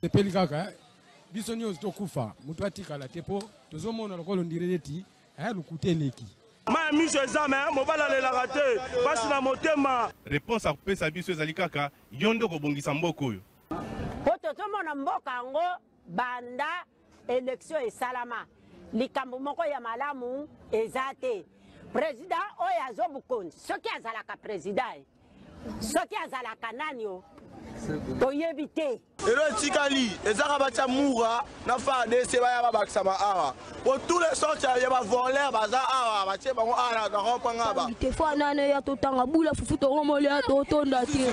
Epeli kaka biso nyonso tokufa mutu atikala tepo tozomona lokolo ndireti lukuteleki ma miso ezame mobala lelaka te pasi na motema. Réponse à kopesa biso ezali kaka yondo kobongisa mboka oyo po tozomona mboka yango banda élection esalama likambo moko ya malamu eza te. Président oyo azobukonzi soki azalaka président soki azalaka nani o toyebi te. Elo etikali ezaka batia mura na FARDC baya babakisama awa po tous les sortes ya bavoleur baza awa batie bango awa na kompanga ba te fo nane ya totanga bula fufu tongomoli ya totonda te.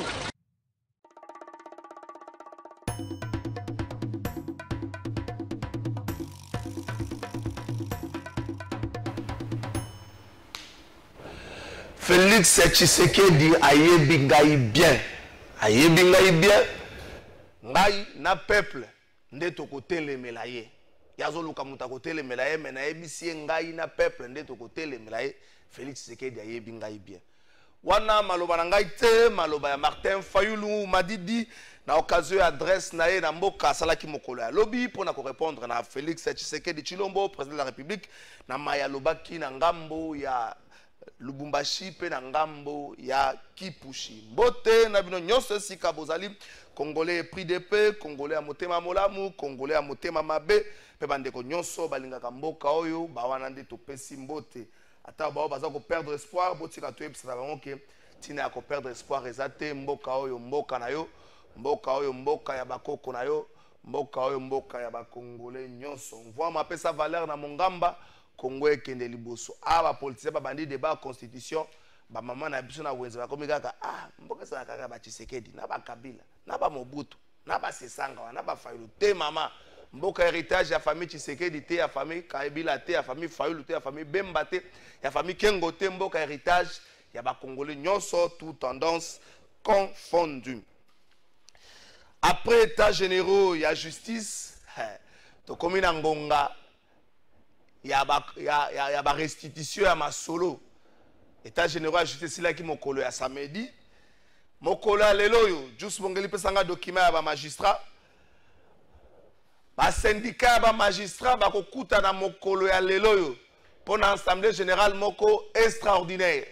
Félix Tshisekedi ayebi ngai bien. Ayebi ngai bien. Ngai na peuple nde tokotelemela ye. Yazoluka mutu akotelemela ye me nayebisi ngai na peuple nde tokotelemela ye. Félix Tshisekedi ayebi ngai bien. Wana maloba na ngai te maloba ya Martin Fayulu Madidi na occasion adresse na ye na mboka salaki mokolo ya lobi pona ko répondre na Félix Tshisekedi Tshilombo président de la République na maya lobaki na ngambo ya Lubumbashi pe na ngambo ya Kipushi. Mbote na bino nyonso sika bozali Congolais pris de paix, Congolais a motema molamu, Congolais a motema mabe, pe bandeko nyonso balingaka mboka oyo bawana nde topesi mbote. Ata bao baza ko perdre espoir, botika toyebisa bango ke tina ya ko perdre espoir ezate mboka oyo mboka na yo, mboka oyo mboka ya bakoko na yo, mboka oyo mboka ya bakongolais nyonso. Mvoa mapesa valeur na mongamba Congo ekende liboso aba politicien ba bandi débat constitution ba mama na biso na wenze ba komi kaka mboka sa kaka ba Tshisekedi na ba Kabila na ba Mobutu na ba Sesanga na ba Fayulu te mama mboka héritage ya famille Tshisekedi te ya famille Kabila te ya famille Fayulu te ya famille Bemba te ya famille Kengo te mboka héritage ya ba Congolais nyonso tout tendance confondue. Après état généraux ya justice to komi na ngonga ya ba restitution ya masolo état général justice la ki mokolo ya samedi mokolo ya lelo yo juste bongeli pesanga document ya ba magistrat ba syndicat ba magistrat ba kokuta na mokolo ya lelo yo pour na assemblée générale moko extraordinaire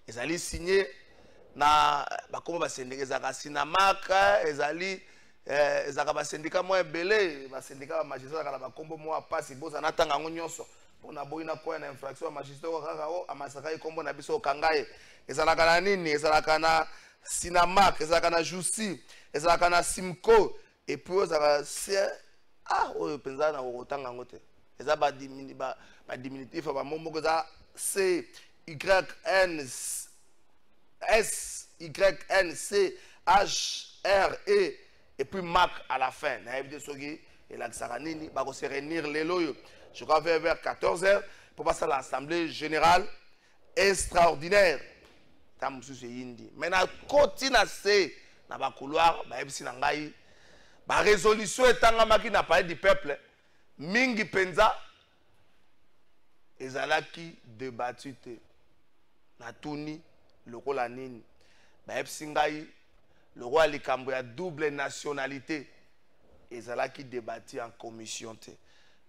ezali signé na ba komo ba syndicat ezaka sinamaka ezali ezaka ba syndicat mo ebele ba syndicat ba magistrat kala ba kombo mo apasi boza na tanga nyonso pona boyina ko na infraction magistrat kaka o amasaka ikombo na biso kangaye ezalaka na nini ezalaka na sinamak ezalaka na justi ezalaka na simco et puis ezalaka oyo penza na kotanga ngote eza ba diminutif ba mombo eza C Y N S Y N C H R E et puis Mac à la fin. Et la Saranini va se réunir les loyaux. Je crois vers 14h pour passer à l'Assemblée générale extraordinaire. Maintenant, continue à se dans le couloir, la résolution est en train n'a pas du peuple. Mingi Penza, ezalaki débattu. Natuni, le rôle nini. Le roi Likambo a double nationalité. Et ça qui débattit en commission.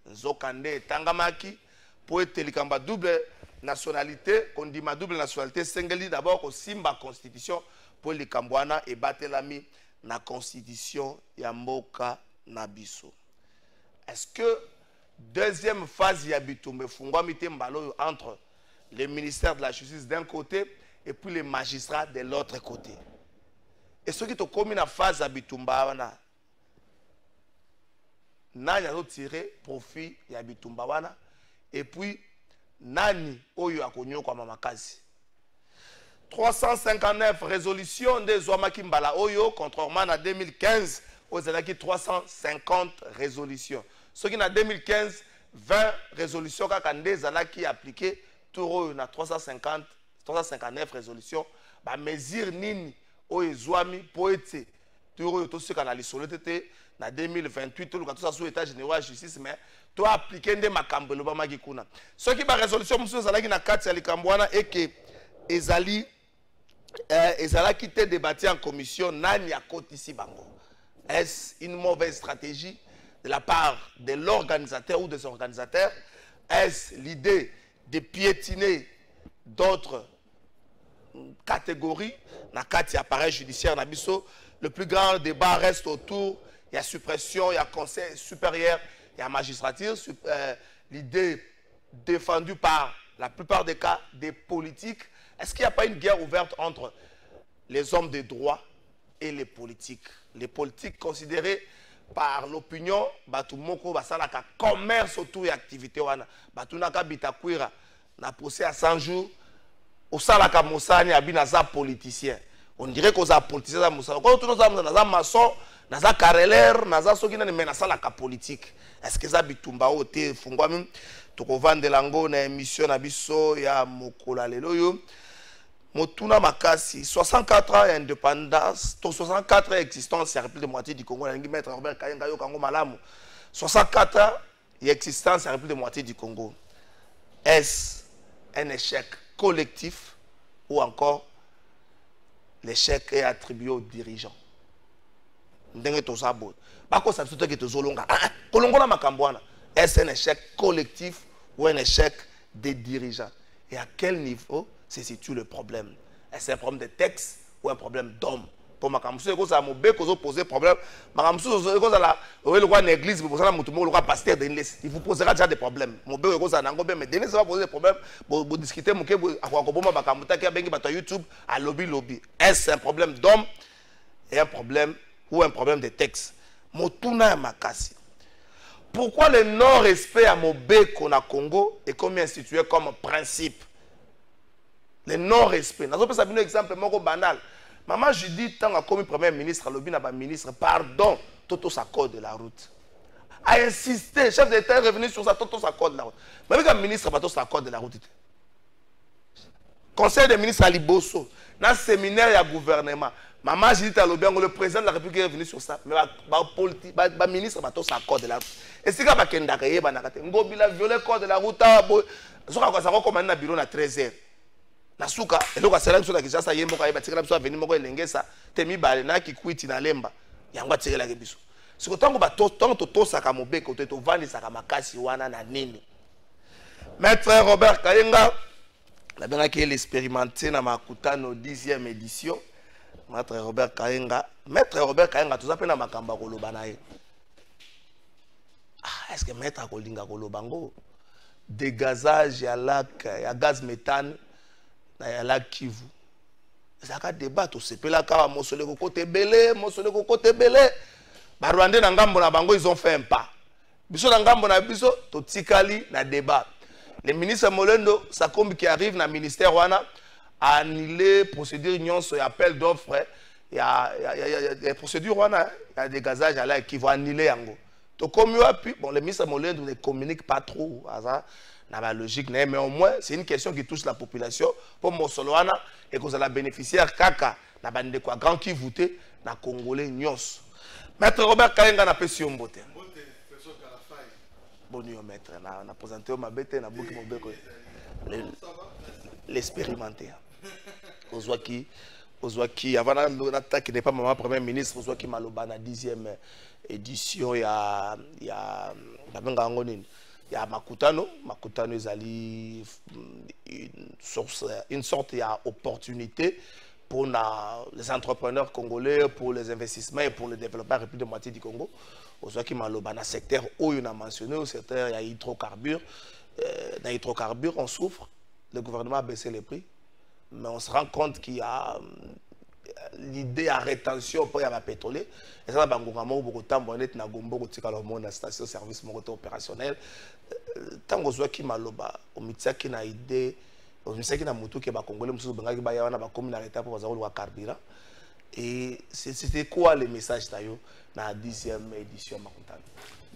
Nzokande Tangamaki pour être Likambo double nationalité. On dit ma double nationalité. Sengeli d'abord au Simba constitution pour Likamboana et Batelami na constitution Yamboka Nabiso. Est-ce que deuxième phase Yabitumbe Fungwa Mbalo entre le ministère de la Justice d'un côté et puis les magistrats de l'autre côté? Et ce qui est commis dans la phase Bitumba, nani a tiré profit ya Bitumba wana et puis nani oyo akonyo kwa mamakazi 359 résolutions de Zouamaki Mbala oyo contrairement à 2015 aux années 350 résolutions. Ce qui en 2015 20 résolutions quand zalaki appliqué tout na 359 résolutions ba mesure nini oyo Zouami poète tout tout ce qu'on a lissolé na 2028 tout le ça sous état général justice mais to appliquer ndé makambo lo ba makikuna ce qui ba résolution musu zalaki na kati ya likambwana et que ezali ezalaki te débattu en commission nani akotisi bango Est-ce une mauvaise stratégie de la part de l'organisateur ou des organisateurs? Est-ce l'idée de piétiner d'autres catégories? Dans le appareil judiciaire, le plus grand débat reste autour. Il y a suppression, il y a conseil supérieur, il y a magistrature. L'idée défendue par la plupart des cas des politiques. Est-ce qu'il n'y a pas une guerre ouverte entre les hommes de droit et les politiques? Les politiques considérés par l'opinion, batumoko basalaka commerce autour et activité wana. Batunaka bitakwira na procès à 100 jours. Au salaka mosani abinaza politicien. On dirait qu'on a politicien za mosala. Quand tout nous avons naza maçon, naza carreleur, naza sokina ne menasa la politique. Est-ce que ça bitumba ote fungwa même toko vande lango na émission na biso ya mokola lelo yo. Motuna Makasi, 64 ans d'indépendance, 64 ans d'existence, il y a République démocratique du Congo, il y a Robert Kayenga yo Congo Malamu. 64 ans d'existence, il y a République démocratique du Congo. Est-ce un échec collectif ou encore l'échec est attribué aux dirigeants? Est-ce un échec collectif ou un échec des dirigeants? Et à quel niveau se situe le problème? Est-ce un problème de texte ou un problème d'homme? Pour ma campus, il faut poser problème. Ma campus, il faut le l'église, il faut le pasteur de l'église. Il vous posera déjà des problèmes. Mon bébé, il faut mais demain, ça va poser des problèmes. Pour discuter, il faut YouTube, à lobby. Est-ce un problème d'homme et un problème ou un problème de texte? Motuna Makasi. Pourquoi le non-respect à Mobeko na Congo est comme institué comme principe? Le non-respect. Nous avons un exemple banal. Maman Judith, tant que commis premier ministre, le ministre, pardon, Toto s'accorde de la route. A insisté, chef d'État est revenu sur ça, Toto s'accorde de la route. Mais avec un ministre, Toto s'accorde de la route. Conseil des ministres à Liboso, dans le séminaire, il y a gouvernement. Maman Judith le président de la République est revenu sur ça. Mais le ministre, Toto s'accorde de la route. Et si vous avez un Ngobi a violé le code de la route, ça va commander un bureau à 13h. Nasuka, et donc c'est là que ça ça yembo ka ba tikala biso venir moko elengesa temi bale na ki kwiti na lemba yango atikela ke biso siko tango ba to saka mobeko to vandi saka makasi wana na nini. Maître Robert Kayenga la benga ki l'expérimenté na makutano 10e édition. Maître Robert Kayenga tout ça pe na makamba koloba na ye. Ah, est-ce que maître kolinga kolobango dégazage ya lac ya gaz méthane na la Kivu. Ça ka débat to sepela ka mosole ko côté belé, ba Rwandais na ngambo na bango ils ont fait un pas. Biso na ngambo na biso to tikali na débat. Le ministre Molendo Sakombi qui arrive na ministère wana a annulé procédure nyonso et appel d'offres. Il y a procédure wana, il y a des gazages à la qui vont annuler yango. To comme bon le ministre Molendo ne communique pas trop ça. La logique, mais au moins, c'est une question qui touche la population. Pour Mosoloana, et que vous allez bénéficier Kaka, la bande de quoi grand qui votait, na Congolais Nyos. Maître Robert Kayenga n'a pas su un beauté. Bon, maître, na présenté ma bête, na bouki mon beko. L'expérimenter. Ozwaki, avant l'attaque qui n'est pas maman premier ministre, Ozwaki Maloba na 10e édition, il y a il y a Makutano ezali une sorte d'opportunité pour les entrepreneurs congolais, pour les investissements et pour le développement de la République démocratique du Congo. Aujourd'hui, dans le secteur où on a mentionné, au secteur il y a hydrocarbures. Dans l'hydrocarbures, on souffre. Le gouvernement a baissé les prix. Mais on se rend compte qu'il y a l'idée à rétention pour le pétrole. Et ça, beaucoup de temps, on est dans la station service opérationnel. Tant que qui maloba, on a une idée, on a une moto qui est congolais, on a une communauté pour avoir le carburant. Et c'était quoi le message dans la 10e édition?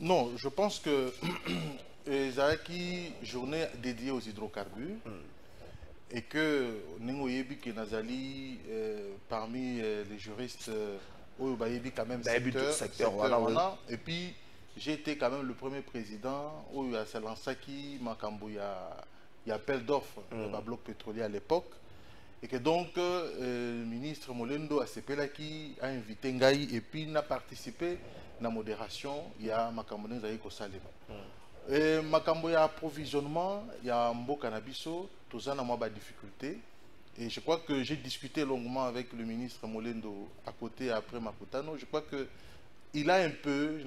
Non, je pense que il y a une journée dédiée aux hydrocarbures. Et que Nengoyebi Kenazali, parmi les juristes, Oyobayebi quand même secteur voilà. Et puis j'ai été quand même le premier président où il y a Salansaki, Makambo, il y a appel d'offres dans le bloc pétrolier à l'époque. Et que donc, le ministre Molendo a invité Ngaï et puis n'a participé à la modération. Il y a Makambo Nzaï Kosalema. Makambo ya approvisionnement, il y a Mbo Cannabiso, tout ça n'a pas de difficulté. Et je crois que j'ai discuté longuement avec le ministre Molendo à côté après Makutano. Je crois que il a un peu,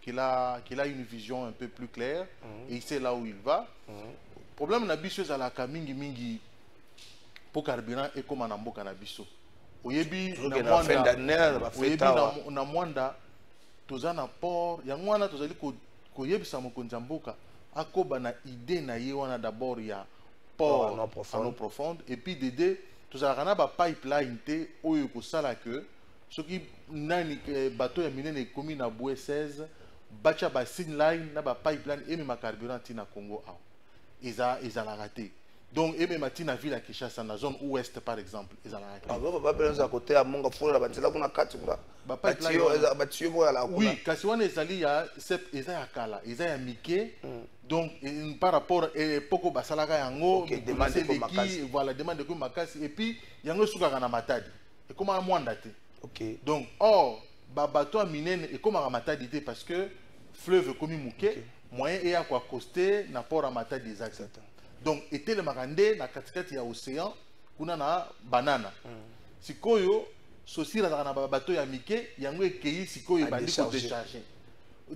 qu'il a une vision un peu plus claire et il sait là où il va. Le problème Nabiso c'est la kamingi mingi pour carburant et comme Mbo Cannabiso. Oyebi na mwanda toza na port yangwana tozali koyebisa mokonzi ya mboka akoba na idée na ye wana d'abord ya port en eau profonde et puis d'aider tozalaka na ba pipeline te oyo kosala que soki nani bateau ya minene ekomi na bwe 16 bacha ba sin line na ba pipeline emema carburant tina Congo awa ezalaka te. Donc emema tina ville ya Kinshasa na zone ouest par exemple ezalaka te. Ba belenza à côté ya monga fola batela kuna kati kuna ba pipeline batio boya la kuna. Oui, kasi wana ezali ya eza ya kala eza ya mike. Donc par rapport à poko basalaka yango voilà demande ko makasi et puis yango sukaka na matadi et comment mwanda te. OK. Donc or ba bateau minene et comment matadi te parce que fleuve komi muke moyen et à quoi coster na port à matadi exact. Donc était le makande na katikati ya océan kuna na banana. Sikoyo sosi la na bateau ya mike yango ekei sikoyo bandi ko décharger.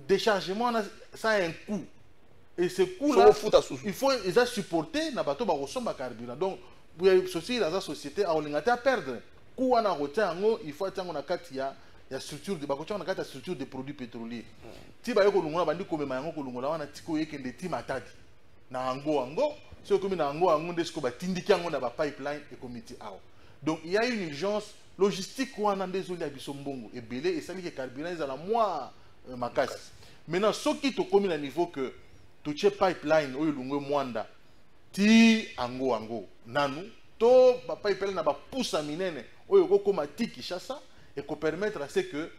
Déchargement ça a un coût. Et ce coût-là, il faut les supporter na bateau ba resomba carburant. Donc ceci dans la société a olingata perdre. Coût wana rotango, il faut attendre na kati ya structure de bakocha na kati ya structure de produits pétroliers. Ti ba yoko lungola bandi komema yango ko lungola wana tiko yekende ti matadi. Na ango ce comme na ango ndesko ba tindiki yango na ba pipeline et comité awo. Donc il y a une urgence logistique wana ndezoli ya biso mbongo et belé et sali que carburant za la moi makasi. Maintenant ce qui to komi na niveau que touché pipeline oyo lungwe mwanda ti ango nanu to ba pipeline na ba poussa minene oyo kokoma ti Kinshasa et ko permettre à ce que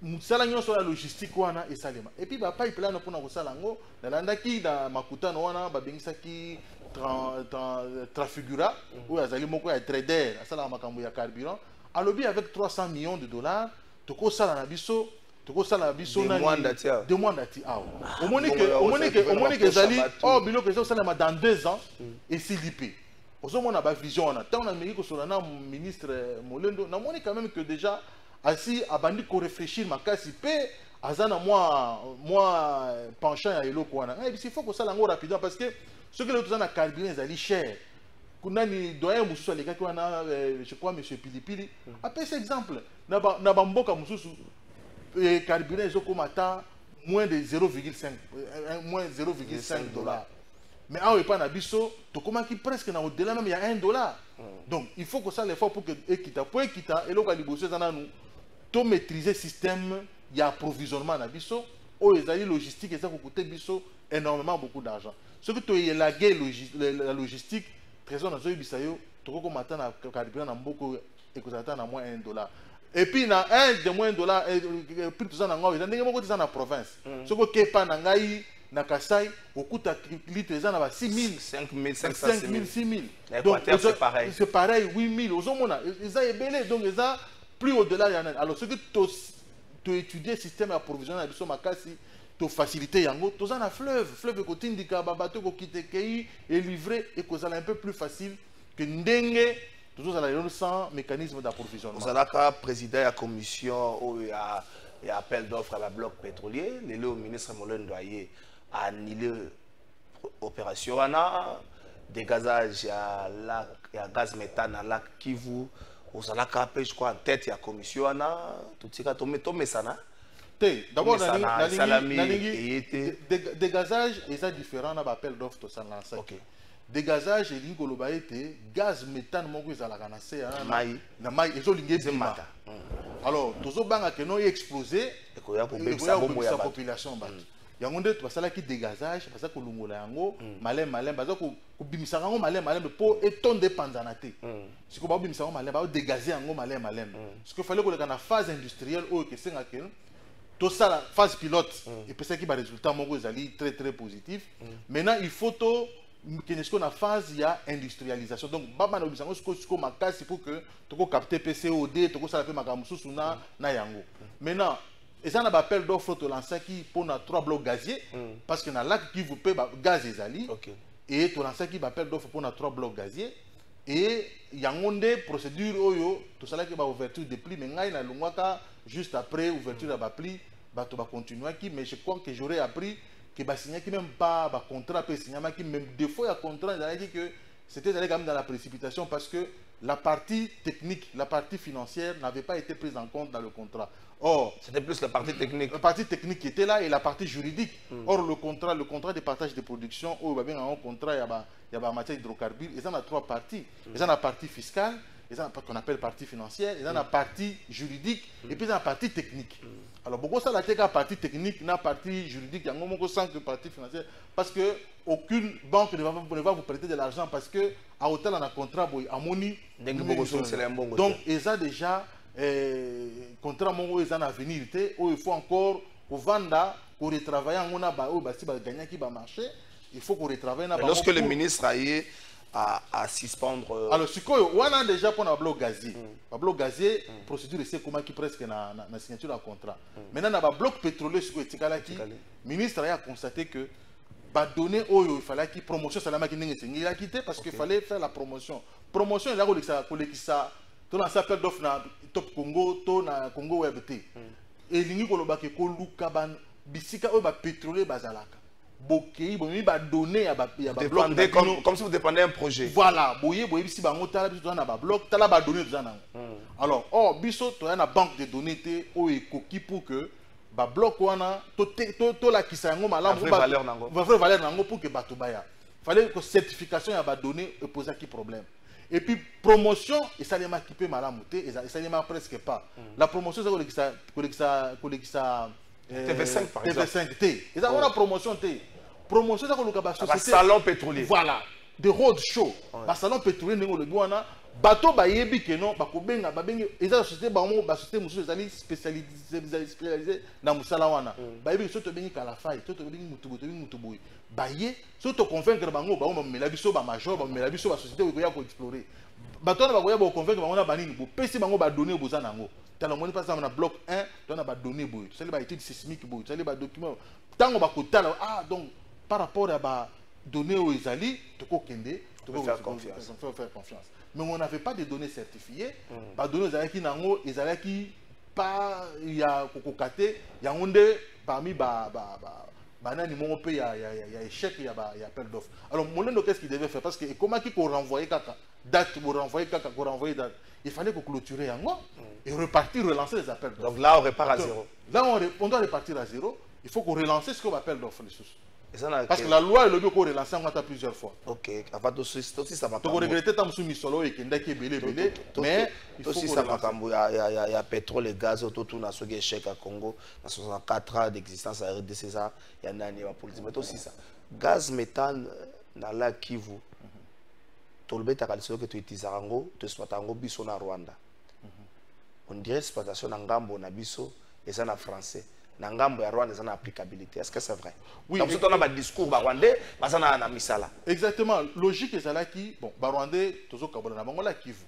musala nyonso la logistique wana esalema et puis ba pipeline pona kosala ngo nalandaki na makutano wana ba bengisaki Trafigura oyo azali moko ya trader asala makambo ya carburant alobi avec 300 millions de dollars to kosala na biso demande à ti awa omoni que ezali oh biloko ezosalema dans 2 ans esilipe ozomona ba vision wana ntango na meki kosola na ministre Molendo namoni quand même que déjà asi abandi koréfléchir makasi mpe aza na moi penchant ya eloko wana il faut kosala yango rapidement parce que soki lelo toza na carburant ezali cher kunani doyen mosusu alekaki wana je crois monsieur Pilipili apesa exemple na bamboka mosusu carburant ezokoma moins de 0,5 $. Mais awa epa na biso tokomaki presque na au-delà même il y a $1. Donc il faut que ça l'effort pour que ekita eloko liboso eza nanu to maîtriser système ya approvisionnement na biso o ezali logistique eza kokote biso énormément beaucoup d'argent. Ce que to élaguer la logistique trésor na zo bisayo tokokoma ta na carburant na mboko ekozata na moins $1. Et puis na de moins $1 plus tout ça na ngao eza ndenge moko teza na province soko kepa na ngai na Kasai okuta litre eza na ba 6000 5000 6000 donc c'est pareil 8000 ozomona eza ebele donc eza plus au-delà ya alors ce que to étudier système d'approvisionnement na biso makasi to faciliter yango toza na fleuve kotindika ba bateau ko kitekei et livrer et kozala un peu plus facile que ndenge sans mécanisme d'approvisionnement. Vous avez président de la commission où il y a appel d'offres à la bloc pétrolier. Le ministre Molendo a annulé l'opération. Dégazage à gaz méthane à lac Kivu. Vous avez je crois en tête de la commission. Tout ce qui a tombé ça. D'abord, dégazage est différent de l'appel d'offres. Dégazage et l'ingolobaïté, gaz méthane moko ezalaka na se na mai ezolinge bima. Alors tozo banga que non explosé la population bato. Yango nde basala ki dégazage parce que lungola yango malem baza ko bimisa yango malem po etonde panzana te. Siko ba bimisa yango malem ba dégazer yango malem. Parce que fallait ko le na phase industrielle o ke senga ke tout ça la phase pilote et peut-être qu'il va résultat moko ezali très positif. Maintenant il faut Kenesco na phase il y a industrialisation. Donc baba na bisango sko makasi pour que toko capter PCOD, toko sala pe makamususu na yango. Maintenant, et ça n'a pas appel d'offre to lancer qui pour na 3 blocs gaziers parce que na lac qui vous paie gaz ezali. Et to lancer qui appel d'offre pour na 3 blocs gaziers et yango nde procédure oyo to sala ki ba ouverture de prix mais ngai na longwaka juste après ouverture de prix bato ba continuer qui mais je crois que j'aurais appris que bah signer qui même pas bah contrat peut signer qui même des fois il y a contrat il a dit que c'était allé quand même dans la précipitation parce que la partie technique, la partie financière n'avait pas été prise en compte dans le contrat. Or, c'était plus la partie technique. La partie technique qui était là et la partie juridique. Or, le contrat de partage de production, il y a un contrat, il y a matière d'hydrocarbures, et ça a 3 parties. Il y a la partie fiscale, il y a ce qu'on appelle partie financière, il y a la partie juridique, et puis il y a la partie technique. Alors, beaucoup ça la partie technique, la partie juridique, il y a un sans que partie financière, parce que aucune banque ne va vous prêter de l'argent parce que à hôtel on a contrat à moni. Donc, ils ont déjà contrat mon ils ont à venir il faut encore pour vendre, pour retravailler on a gagner qui va marcher, il faut qu'on retravaille. Lorsque le ministre a eu à suspendre. Alors, ce qu'on a déjà pour un bloc gazier. Un bloc gazier, procédure c'est comment qui presque na signature d'un contrat. Maintenant, dans le bloc pétrolier, ce que le ministre a constaté que donner il fallait qu'il promotion ça il a quitté parce qu'il fallait faire la promotion. Promotion il a ça tout dans appel d'offre na Top Congo, to na Congo WebT. Et lingi ko loba ke ko luka ban bisika o ba pétrolier bazalaka. Bokei bomi ba donner ya ba bloc comme si vous dépendez d'un projet. Voilà, boye bisi bango tala biso na ba bloc tala ba donner za nango. Alors, biso to na banque de données te o ekoki pour que ba bloc wana to la kisa yango malamu ba vraie valeur nango pour que bato baya. Fallait que certification ya ba données e poser qui problème. Et puis promotion et ça les équipé malamu te et ça les presque pas. La promotion c'est ça TV5 par exemple. TV5 T. Et ça on a promotion T. Promotion ça ko ba société salon pétrolier. Voilà, de road show. Ba salon pétrolier ngo le bwana bateau ba yebi que non ba ko benga ba bengi et ça société ba mo ba société musu ezali spécialisé na musala wana. Ba yebi so to bengi kala fai, to bengi mutubu. Ba ye so to convaincre bango ba mo mela biso ba major ba mela biso ba société ko ya ko explorer. Bateau na ba ko ya ba convaincre bango na banini bo pesi bango ba donner boza nango. Dans le par exemple, dans bloc 1, on a des données, tu as des études sismiques, tu as des documents. Tant qu'on va donc par rapport à des données aux Isali, tu peux faire confiance. Mais on n'avait pas de données certifiées. Les données aux Isali qui pas il y a cococaté, il y a parmi il y a échec, il y a appel d'offres. Alors, qu'est-ce qu'il devait faire? Parce que comment il faut renvoyer Kaka date, pour renvoyer Kaka, pour renvoyer date. Il fallait qu'on clôturer en haut et repartir, relancer les appels d'offres. Donc là, on repart à zéro. Là, on doit repartir à zéro. Il faut qu'on relance ce qu'on appelle d'offres. Parce que la loi, elle veut qu'on relance en plusieurs fois. Ok, aussi ça va. Donc on regrette tant que solo et qu'il y a belé, mais il faut aussi ça va. Il y a pétrole et gaz, tout na soge échec à Congo, dans 64 ans d'existence à RDC, il y a un année à politique, mais aussi ça. Gaz méthane dans la Kivu. Tolbe takalisoko que tu utilises rango, tu exploitango biso na Rwanda. On dirait exploitation na ngambo na biso et ça na français. Na ngambo ya Rwanda ça na applicabilité. Est-ce que c'est vrai? Oui. Donc on a un discours rwandais, mais ça na misala. Exactement. Logique est ça qui bon, rwandais tozo kabona na bango la Kivu.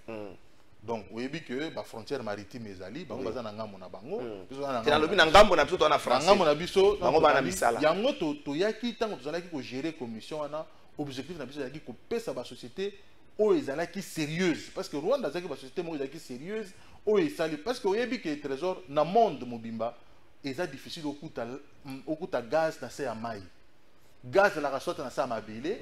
Donc oui bi que ba frontière maritime ezali, bango baza na ngambo na bango. Biso na ngambo. Na ngambo na biso to na français. Na ngambo na biso bango ba na misala. Yango to yaki tango tozalaki ko gérer commission wana. Objectif na biso yaki ko pesa ba société o ezalaki sérieuse parce que Rwanda zaki ba société mo ezalaki sérieuse o esali parce que oyebi que trésor na monde mobimba eza difficile okuta gaz na se ya mai. Gaz la soit na sa mabele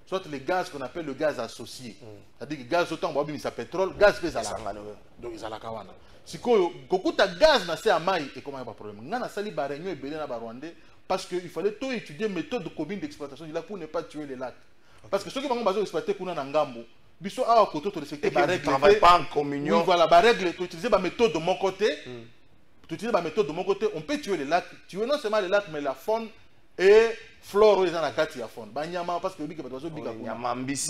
soit le gaz qu'on appelle le gaz associé. C'est-à-dire que gaz autant ba bimisa pétrole, gaz pesa la. Donc ezalaka wana. Sikoyo kokuta gaz na se ya mai et comment pas problème. Ngana sali ba réunion ebele na ba Rwandais parce qu'il fallait tout étudier méthode commune d'exploitation de la pour ne pas tuer les lacs. Parce que ceux qui vont exploiter kuna na ngambo, biso awa koto to respecter ba règle. Travaille pas en communion. Oui, voilà, ba règle, tu utiliser ba méthode de mon côté. Tu utilises ba méthode de mon côté, on peut tuer les lacs. Tuer non seulement les lacs mais la faune et flore dans la carte ya faune. Ba nyama parce que bika bazo bika kuna. Nyama mbisi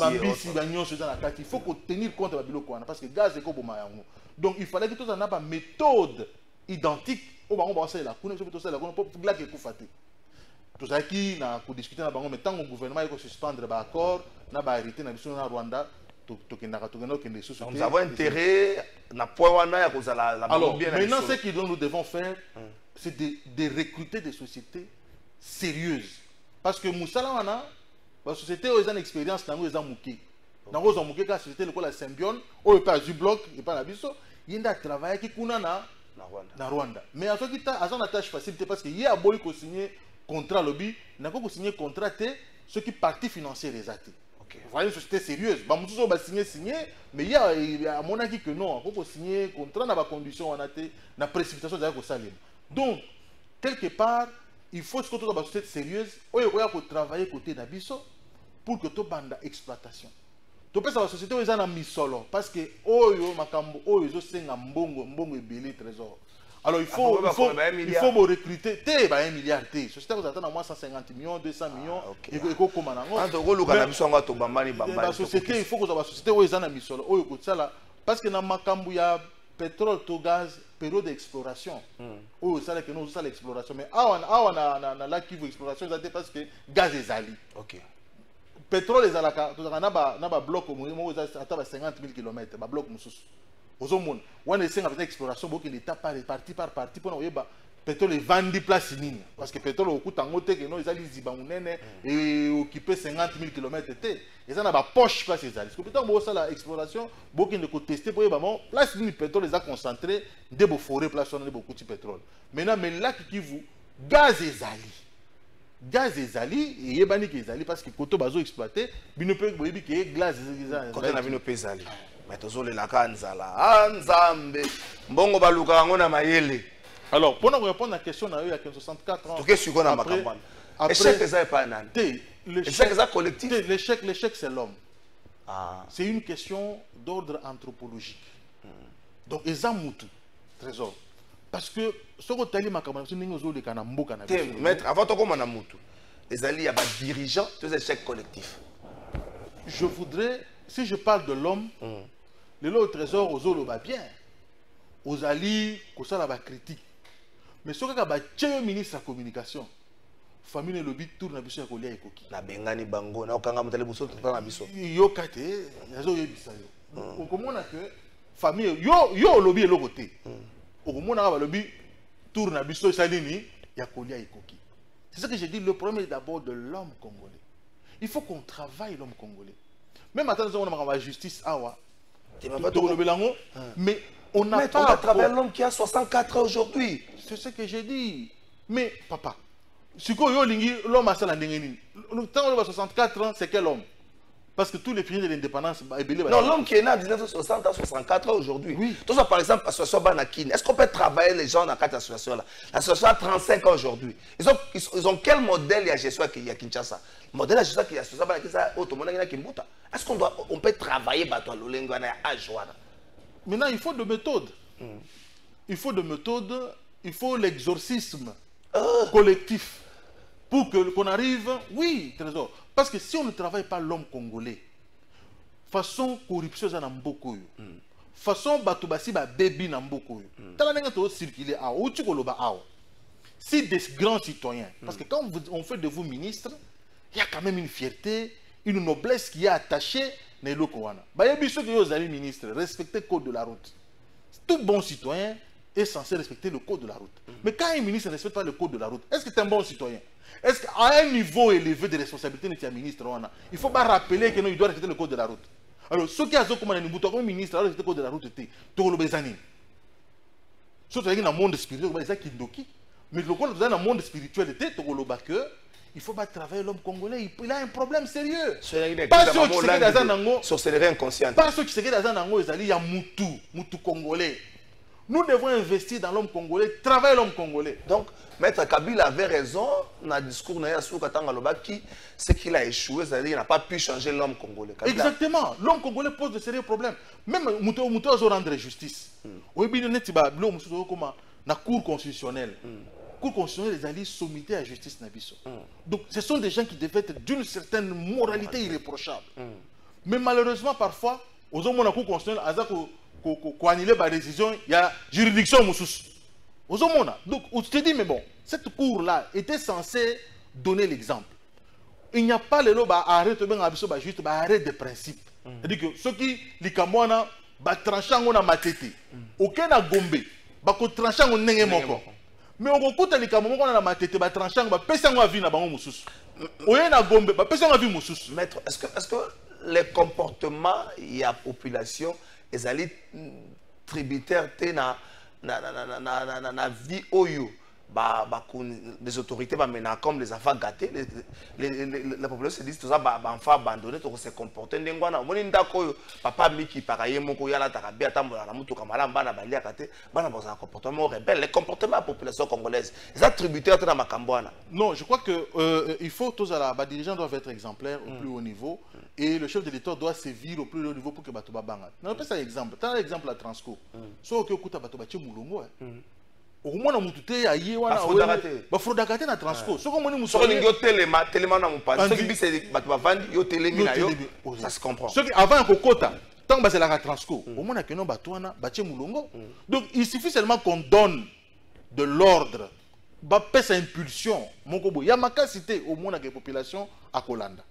ba nyonso dans la carte. Il faut qu'on tenir compte ba biloko wana parce que gaz eko boma yango. Donc il fallait que tout ça na ba méthode identique au bango ba sala kuna, so to sala kuna pour glaque ko faté. tous qui na ko discuter na bango mais tant que gouvernement il suspendre ba accord na ba arrêter na biso na Rwanda nous avons intérêt na point wana ya kozala la alors maintenant ce que nous devons faire c'est de recruter des sociétés sérieuses parce que musala wana ba société aux une expérience nango eza muke nango za muke ka société le ko la Symbion o pas du bloc et pas la biso yinda travailler ki kuna na Rwanda mais à ce qui ta azana tâche facilité parce que y a boy ko signer contrat lobby nako ko signer contrat té ce qui partie financière les athées. Voilà une société sérieuse. Bah, nous va signer, mais il y a à mon avis que non. Il faut signer contrat dans la condition on a été la précipitation d'ailleurs au salim. Donc quelque part, il faut que toute la société sérieuse, il faut travailler côté d'Abisso pour que tout bande exploitation. Tu peux savoir la société où ils ont mis solo parce que oyo makambo oyo ils ont senga mbongo ebele trésor. Alors il faut recruter té ba 1 milliard té. Société vous attend à moins 150 millions, 200 millions et ko koma nango. Ando luka na biso nga to bambani bambani. La société il faut que la société où ils ont mis solo oyo ko tsala parce que na makambo ya pétrole to gaz période d'exploration. Oyo sala que nous ça l'exploration mais awa na la Kivu exploration ça parce que gaz ezali. OK. Pétrole ezalaka to na ba bloc mo za ata 50 000 km ba bloc mususu. Aux hommes, on essaie de faire l'exploration pour que l'État parti par parti pour nous pétrole vendu place ligne parce que pétrole au coût en côté que nous ils allaient zibangunene et occuper 50 000 km et ça n'a pas poche place ils allaient parce que peut-être bon ça l'exploration beaucoup de tester pour bon place ligne pétrole les a concentré des beaux forêts place on a beaucoup de pétrole maintenant mais là qui vous gaz ezali et yebani que ezali parce que koto bazo exploiter bino peut boyebi que glace côté na bino pe ezali mais tozole la kanzala nzambe mbongo baluka yango na mayele. Alors pour nous répondre à la question il y a 64 ans après échec ça pas nan l'échec ça collectif l'échec c'est l'homme c'est une question d'ordre anthropologique donc ezamutu trésor parce que ce que tali makambo c'est ningo zo le kana mboka na biso maître avant to koma na mutu ezali ya ba dirigeants tous échecs collectifs. Je voudrais si je parle de l'homme le lot au trésor aux olo ba bien aux alliés ko sala ba critique mais ce que ba tche ministre de la communication famille le lobby tourne na biso ya kolia ekoki na bengani bango na okanga mutale buso tata na biso yo kate yazo yebisa yo okomona que famille yo lobby eloko te okomona ba lobby tourne na biso salini ya kolia ekoki. C'est ce que j'ai dit, le problème est d'abord de l'homme congolais. Il faut qu'on travaille l'homme congolais. Même maintenant nous avons la justice awa mais on n'a pas travaillé l'homme qui a 64 ans aujourd'hui. C'est ce que j'ai dit. Mais papa, l'homme a ça le temps où il a 64 ans, c'est quel homme? Parce que tous les pays de l'indépendance... Non, l'homme qui est né en 1960 à 64 ans aujourd'hui. Oui. Tout ça, par exemple, l'association Banakin. Est-ce qu'on peut travailler les gens dans cette association-là? L'association a 35 ans aujourd'hui. Ils ont quel modèle de gestion qu'il y a à Kinshasa? Le modèle de gestion qu'il y a à l'association Banakin, est-ce qu'on peut travailler à l'Olengo à Joana? Maintenant, il faut de méthodes. Il faut de méthodes. Il faut l'exorcisme collectif. Pour qu'on arrive, oui, trésor. Parce que si on ne travaille pas l'homme congolais, façon corruption dans beaucoup, façon batubasi ba baby dans beaucoup, t'as l'impression que circuler à où tu coloba à si des grands citoyens, parce que quand on fait de vous ministre, il y a quand même une fierté, une noblesse qui est attachée dans le Kowana. Bah y a bien sûr que vous allez ministre, respecter le code de la route. Tout bon citoyen est censé respecter le code de la route. Mais quand un ministre ne respecte pas le code de la route, est-ce que tu es un bon citoyen? Est-ce qu'à un niveau élevé de responsabilité, il ne faut pas rappeler qu'il doit respecter le code de la route? Alors, ceux qui ont commandé un ministre, alors respecter le code de la route, c'est tout le bezani. Surtout dans le monde spirituel, mais dans le monde spirituel, il faut pas travailler l'homme congolais. Il a un problème sérieux. Pas ceux qui se quittent dans Zanango, il y a Moutou congolais. Nous devons investir dans l'homme congolais, travailler l'homme congolais. Donc, Maître Kabila avait raison dans le discours de c'est qu'il a échoué, c'est-à-dire qu'il n'a pas pu changer l'homme congolais. Kabila. Exactement. L'homme congolais pose de sérieux problèmes. Même Moutou a rendre justice. Oui, bien, la Cour constitutionnelle. La Cour constitutionnelle, les alliés sommité à la justice Nabiso. Donc, ce sont des gens qui devaient être d'une certaine moralité irréprochable. Mais malheureusement, parfois, aux hommes de la Cour constitutionnelle, quand annuler par décision, il y a juridiction moussous. Donc, on te dit, mais bon, cette cour-là était censée donner l'exemple. Il n'y a pas le arrêt de juste arrêt de principe. C'est-à-dire que ceux qui les Camerounais tranchant on a matete. Aucun a gombe. Bako tranchant on nenge moko. Mais on écoute les Camerounais on a matete tranchant ba pesa on vie na bango mususu. Oyen na gombe ba pesa on vie mususu. Maître, est-ce que les comportements il y a population les alliés tributaires na vie oyo les autorités maintenant comme les enfants gâtés la population se dit tout ça enfants abandonnés to se comporter ndengwana moni ndako papa miki pakaye moko yala takabia tambola na mutu kamala mbana balia kate bana boza comportement rebelle les comportements de la population congolaise les tributaires dans makambwana. Non, je crois que il faut tous les dirigeants doivent être exemplaires au plus haut niveau et le chef de l'État doit sévir au plus haut niveau pour que bato babanga. Non, pas ça exemple. Tu as l'exemple la Transco. So que okuta bato bache mulongo. Au moins, on a dit que fraudagate na Transco. Ce qu'on dit, c'est que téléma na mpa. Ce qui c'est que télémi na yo. Ça se comprend. Ce qui avant kokota, tant que c'est la Transco. Au moins, que non batouana bache mulongo. Donc, il suffit seulement qu'on donne de l'ordre, baisse impulsion. Mokobo, yamaka cité au moins la population à Kolanda.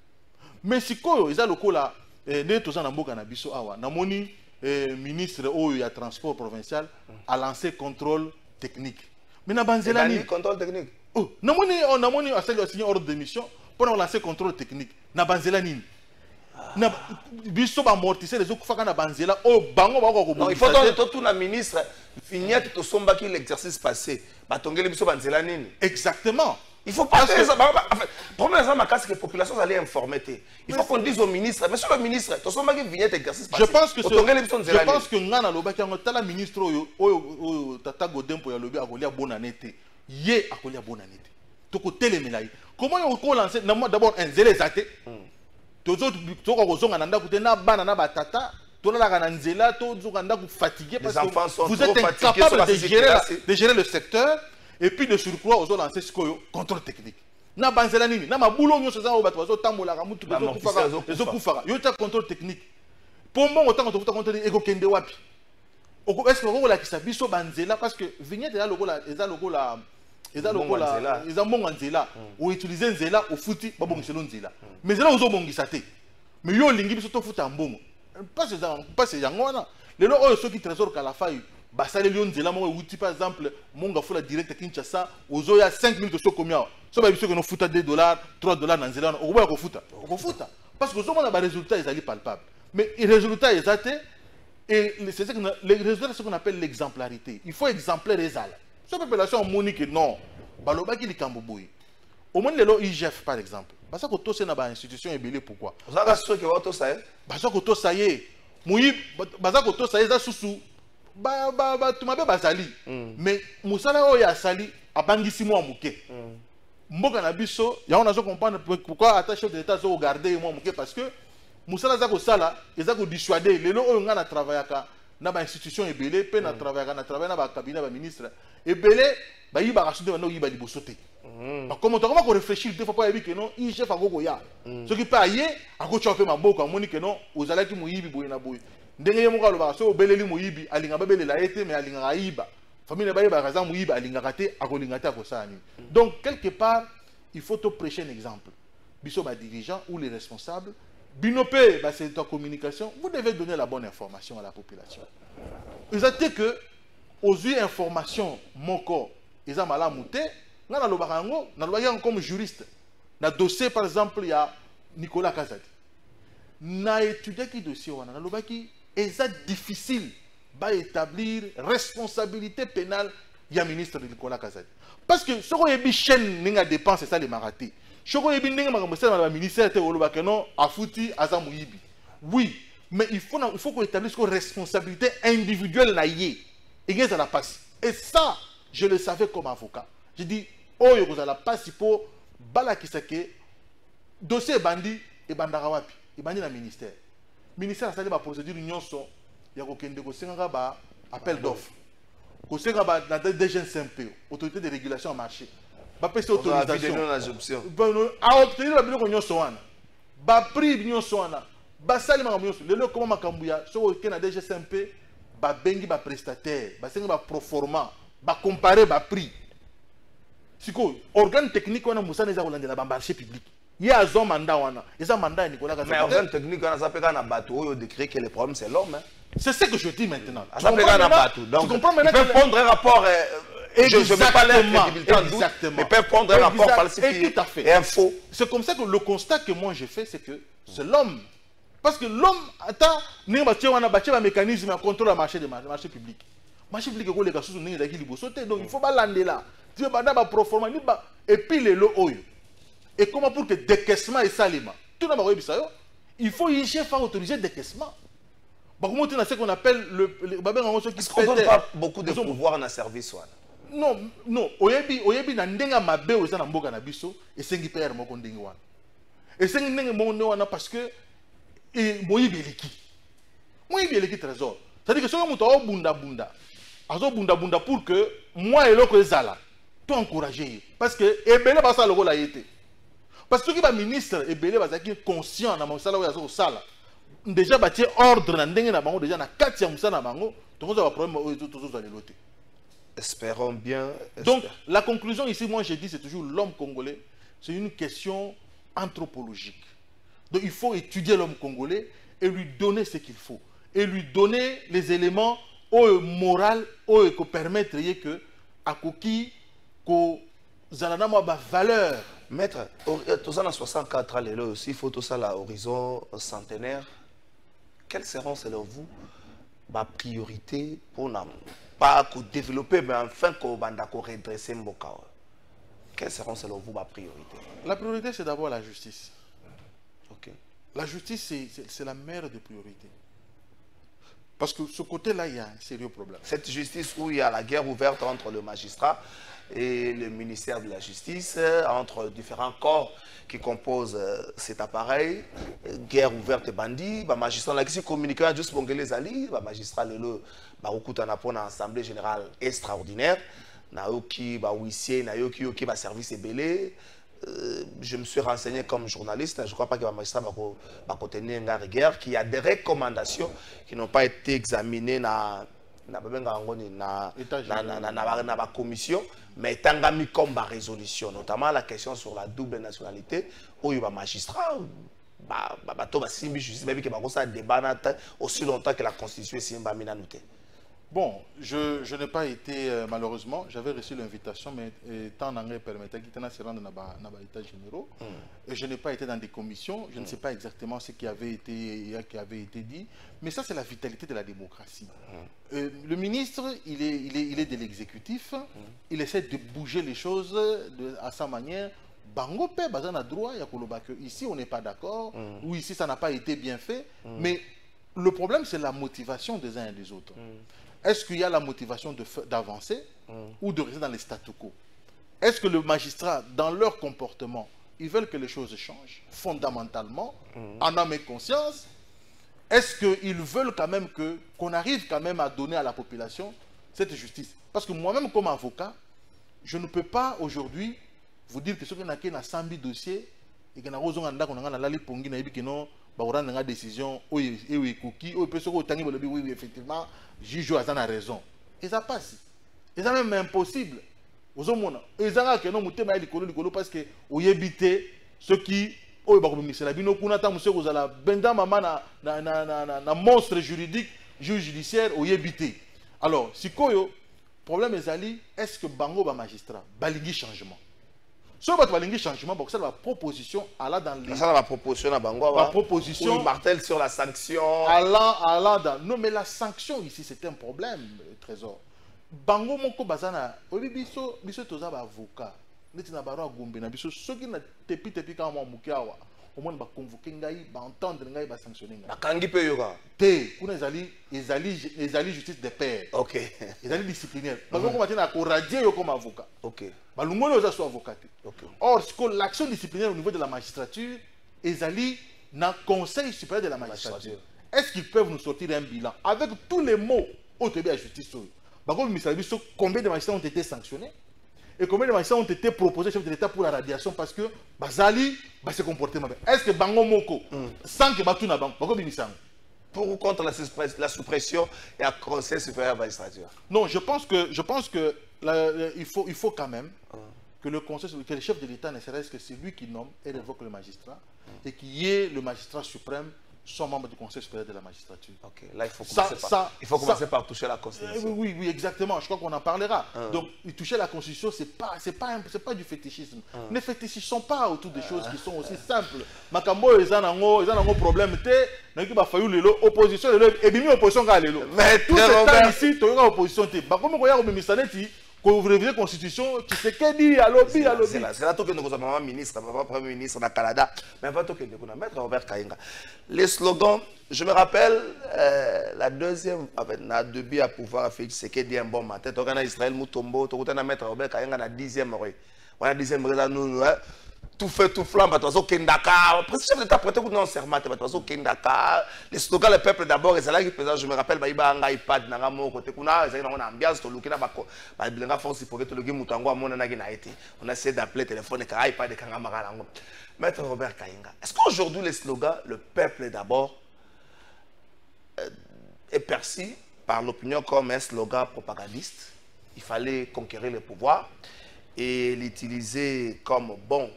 Mais si koyo ils a le kola, ne toza na mboka na biso awa. Namoni ministre oyo ya transport provincial a lancé contrôle technique. Mais na banzela ni contrôle technique. Oh, namoni a signé ordre de mission pour lancer contrôle technique. Na banzela ni. Na biso ba amortisser les autres faka na banzela oh bango ba ko. Non, il faut tout na ministre vignette to somba qui l'exercice passé. Ba tongeli biso banzela ni. Exactement. Il faut pas que ça problème ça ma casse que la population allait informer. Il faut qu'on dise au ministre monsieur le ministre to somba qui vignette exercice passé. Je pense que ngana lobaki ngo tala ministre oyo tata Godempo ya lobi akolia bonne année te. Ye akolia bonne année te. To ko telemela. Comment on ko lancer d'abord un zélé zate. Tozo ko zonga nanda ko te na bana na batata. To la kana nzela to zokanda ku fatigué parce que vous êtes incapable de gérer le secteur. Et puis de surcroît, on a lancé ce contrôle technique. Na banzela nini, na mabulo nyo seza o batwa zo tambola ka mutu zo kufaka. Yo ta contrôle technique. Pour moi autant on te contrôler ego kende wapi. Est-ce que on la kisa biso banzela parce que vignette là lokola eza lokola eza monga nzela ou utiliser nzela au futi ba bongiselo nzela. Mais là ozo bongisa te. Mais yo lingi biso to futa mbongo. Pas c'est yango wana. Lelo oyo soki trésor kala faille. Basale Lyon Zela mo outil par exemple monga fula direct Kinshasa ozoya 5 minutes de sokomia so ba biso que no futa $2 $3 na Nzela o ba ko futa parce que so mona ba résultat ils ali palpable mais les résultats ils até et c'est ce que les résultats c'est ce qu'on appelle l'exemplarité il faut exemplaire les ala so population monique non baloba ki likambo boy au moins lelo IGF par exemple basa ko to na ba institution ebele pourquoi basa ko to to ça basa ko to ça yé muyi basa ko to ça za susu tu m'avais basali mais musala oyo ya sali abangisi mo amuke mboka na biso ya on a zo comprendre pourquoi attaché de l'état zo garder mo amuke parce que musala za ko sala eza ko dissuader lelo oyo nga na travaillaka na ba institution ebele pe na travaillaka na ba cabinet ba ministre ebele ba yiba ka sunde no yiba liboso te ba comment on va réfléchir deux fois pas yebi que non il chef agoko ya ce qui peut aye akocha pe maboko amoni que non ozala ki moyibi boye na boye ndenge yemo ka loba so obeleli moyibi alinga babelela ete mais alinga aiba famille ba yiba kaza moyibi alinga kate akolinga te akosani donc quelque part il faut te prêcher un exemple biso ba dirigeants ou les responsables binopé ba c'est en communication vous devez donner la bonne information à la population ils ont dit que aux yeux information moko eza malamu te ngana lobaka ngo na lobaka comme juriste na dossier par exemple il y a Nicolas Kazadi na étudié qui dossier wana na lobaki est difficile d'établir responsabilité pénale du ministre de Nicolas Kazadi. Parce que ce qu'on a dit, chaîne n'a dépense, c'est ça les maratés. Ce qu'on a dit, le ministère a foutu à Zamouibi. Oui, mais il faut qu'on établisse une responsabilité individuelle. Et ça la passe. Et ça, je le savais comme avocat. Je dis, oh, vous avez la passe pour Balakisake, dossier bandit et bandarawapi, et bandit dans le ministère. Le ministère a installé la procédure nyonso ya kokende ko senga ba appel d'offre ko senga ba na DGCMP autorité de régulation au marché ba pesa autorisation a obtenir la biloko nyonso wana ba prix nyonso wana ba sali ma nyonso lelo comment makambu ya so ke na DGCMP ba bengi ba prestataire ba senga ba proforma ba comparer ba prix Si organe technique, on a moussa les Hollandais là, marché public. Il y a un mandat, il y a un mandat Nicolas Kazama. Mais organe technique, on a sapé qu'on a battu, on a décrit que le problème c'est l'homme. C'est ce que je dis maintenant. Tu comprends maintenant? Ils peuvent prendre un rapport. Je ne veux pas leur crédibilité en doute, mais ils peuvent prendre un rapport falsifié et un faux. C'est comme ça que le constat que moi j'ai fait, c'est que c'est l'homme. Parce que l'homme, attends, on a bâti un mécanisme à contrôle le marché public. Le marché public, donc il faut pas l'aller là. Et puis les lots. Et comment pour que décaissement et salima, tout le monde il faut y faire autoriser décaissement. C'est ce qu'on appelle le. Est-ce qu'on ne donne pas beaucoup de pouvoir dans le service? Non, non. Oyebi na ndenga mabe oza na mboka na biso esengi père moko ndenge wana. Esengi ndenge moko wana parce que moyibi eleki. Moyibi eleki trésor. C'est-à-dire que si on a bunda bunda pour que moi et l'autre ezala, tu encourager parce que ebele ba sa logo la yete. Parce que qui va ministre ebele ba zaki conscient na mosala oya zo sala. Déjà bâtir ordre na ndenge na bango déjà na kati ya musala na bango, donc on a un problème oyo tozo za lelote. Espérons bien. Donc, la conclusion ici, moi, j'ai dit, c'est toujours l'homme congolais. C'est une question anthropologique. Donc, il faut étudier l'homme congolais et lui donner ce qu'il faut. Et lui donner les éléments moraux qui permettent que, à Koki, que Zalanama a valeur. Maître, tout ça dans 64 ans, aussi, il faut tout ça à l'horizon centenaire. Quelles seront, selon vous, ma priorité pour nous? Pas développer, mais enfin qu'on redresser Mboka. Quelles seront selon vous ma priorité? La priorité, c'est d'abord la justice. Okay. La justice, c'est la mère des priorités. Parce que ce côté-là, il y a un sérieux problème. Cette justice où il y a la guerre ouverte entre le magistrat et le ministère de la Justice, entre différents corps qui composent cet appareil, guerre ouverte et bandit, le magistrat là qui communique juste pour les alliés, le magistrat le une assemblée générale extraordinaire, naoki huissier, naoki service belé. Je me suis renseigné comme journaliste, je ne crois pas que le magistrat va contenir une guerre, qu'il y a des recommandations qui n'ont pas été examinées dans la commission, mais tangami comme résolution, notamment la question sur la double nationalité, où il y a un magistrat, aussi longtemps que la Constitution est simba minanoute. Bon, je n'ai pas été, malheureusement, j'avais reçu l'invitation, mais tant d'anglais permettait qu'il se rendre dans les états généraux. Et je n'ai pas été dans des commissions, je ne sais pas exactement ce qui avait été dit, mais ça c'est la vitalité de la démocratie. Le ministre, il est de l'exécutif, il essaie de bouger les choses à sa manière. Bango pe bazana droit, ici on n'est pas d'accord, ou ici ça n'a pas été bien fait, mais le problème c'est la motivation des uns et des autres. Est-ce qu'il y a la motivation d'avancer ou de rester dans les statu quo? Est-ce que le magistrat, dans leur comportement, ils veulent que les choses changent fondamentalement, en âme et conscience? Est-ce qu'ils veulent quand même qu'on arrive quand même à donner à la population cette justice? Parce que moi-même, comme avocat, je ne peux pas aujourd'hui vous dire que ce qu'on a dans 100 000 dossiers et qu'on a une décision, oui, effectivement, juge a raison. Et ça passe. Et ça même impossible. Ils ont parce que vous évitez ceux qui monstre juridique, juge judiciaire, vous évitez. Alors, si le problème est-ce que Bango va magistrat, balingui changement? Si on va un changement, c'est la proposition allant dans les... Ça, la proposition à Bango, la proposition... Oui, martèle sur la sanction. Allant dans... Non, mais la sanction ici, c'est un problème, Trésor. Bango, mon ko bazana, biso toza ba avocat. Neti na baro agombe na biso soki na tepi quand moi mukiawa. Au moins ba convoquer ngai, ba entendre ngai, ba sanctionner ngai. Bakangi pe yoka. Te, kuna ezali justice de paix. OK. Ezali disciplinaire. Bango ko matina ko radier yo comme avocat. OK. Balungolo oza so avocat. OK. Or, l'action disciplinaire au niveau de la magistrature, ezali na conseil supérieur de la magistrature. Est-ce qu'ils peuvent nous sortir un bilan avec tous les mots au de la justice? Combien de magistrats ont été sanctionnés et combien de magistrats ont été proposés chef de l'État pour la radiation parce que Bazali se comporter mal. Est-ce que Bango Moko, sans que Batuna Bango, pour ou contre la suppression et un conseil supérieur de la magistrature? Non, je pense que il faut quand même que le chef de l'État ne serait-ce que c'est lui qui nomme et révoque le magistrat, et qu'il y ait le magistrat suprême soit membre du Conseil supérieur de la magistrature. Ok, là il faut commencer par toucher la Constitution. Oui, exactement. Je crois qu'on en parlera. Donc, toucher la Constitution, c'est pas du fétichisme. Ne fétichisons pas autour des choses qui sont aussi simples. Makambo, ils ont un problème. Opposition, et bien opposition. Mais tout ce temps ici, tu as opposition. Comme on regarde au ministère, quand vous révisez la Constitution, tu sais qu'elle dit à lobby. C'est là que nous avons un ministre, un premier ministre au Canada. Mais avant tout, nous avons maître Robert Kayenga. Les slogans, je me rappelle, la deuxième, na début à pouvoir faire ce qui dit un bon matin. Tu as Israël Moutombo, tu as maître Robert Kayenga na 10e rue. On a 10e rue, nous, tout fait, tout flambe, tu as Kendaka. Le chef d'État prêté un serment, tu as Kendaka. Les slogans, le peuple d'abord, et c'est là que je me rappelle, il y a un iPad, il y a un côté, il y a une ambiance, il y a une force pour que le Moutango, on a essayé d'appeler le téléphone, et iPad, et Maître Robert Kayenga, est-ce qu'aujourd'hui, les slogans, le peuple d'abord, est perçu par l'opinion comme un slogan propagandiste? Il fallait conquérir le pouvoir et l'utiliser comme bon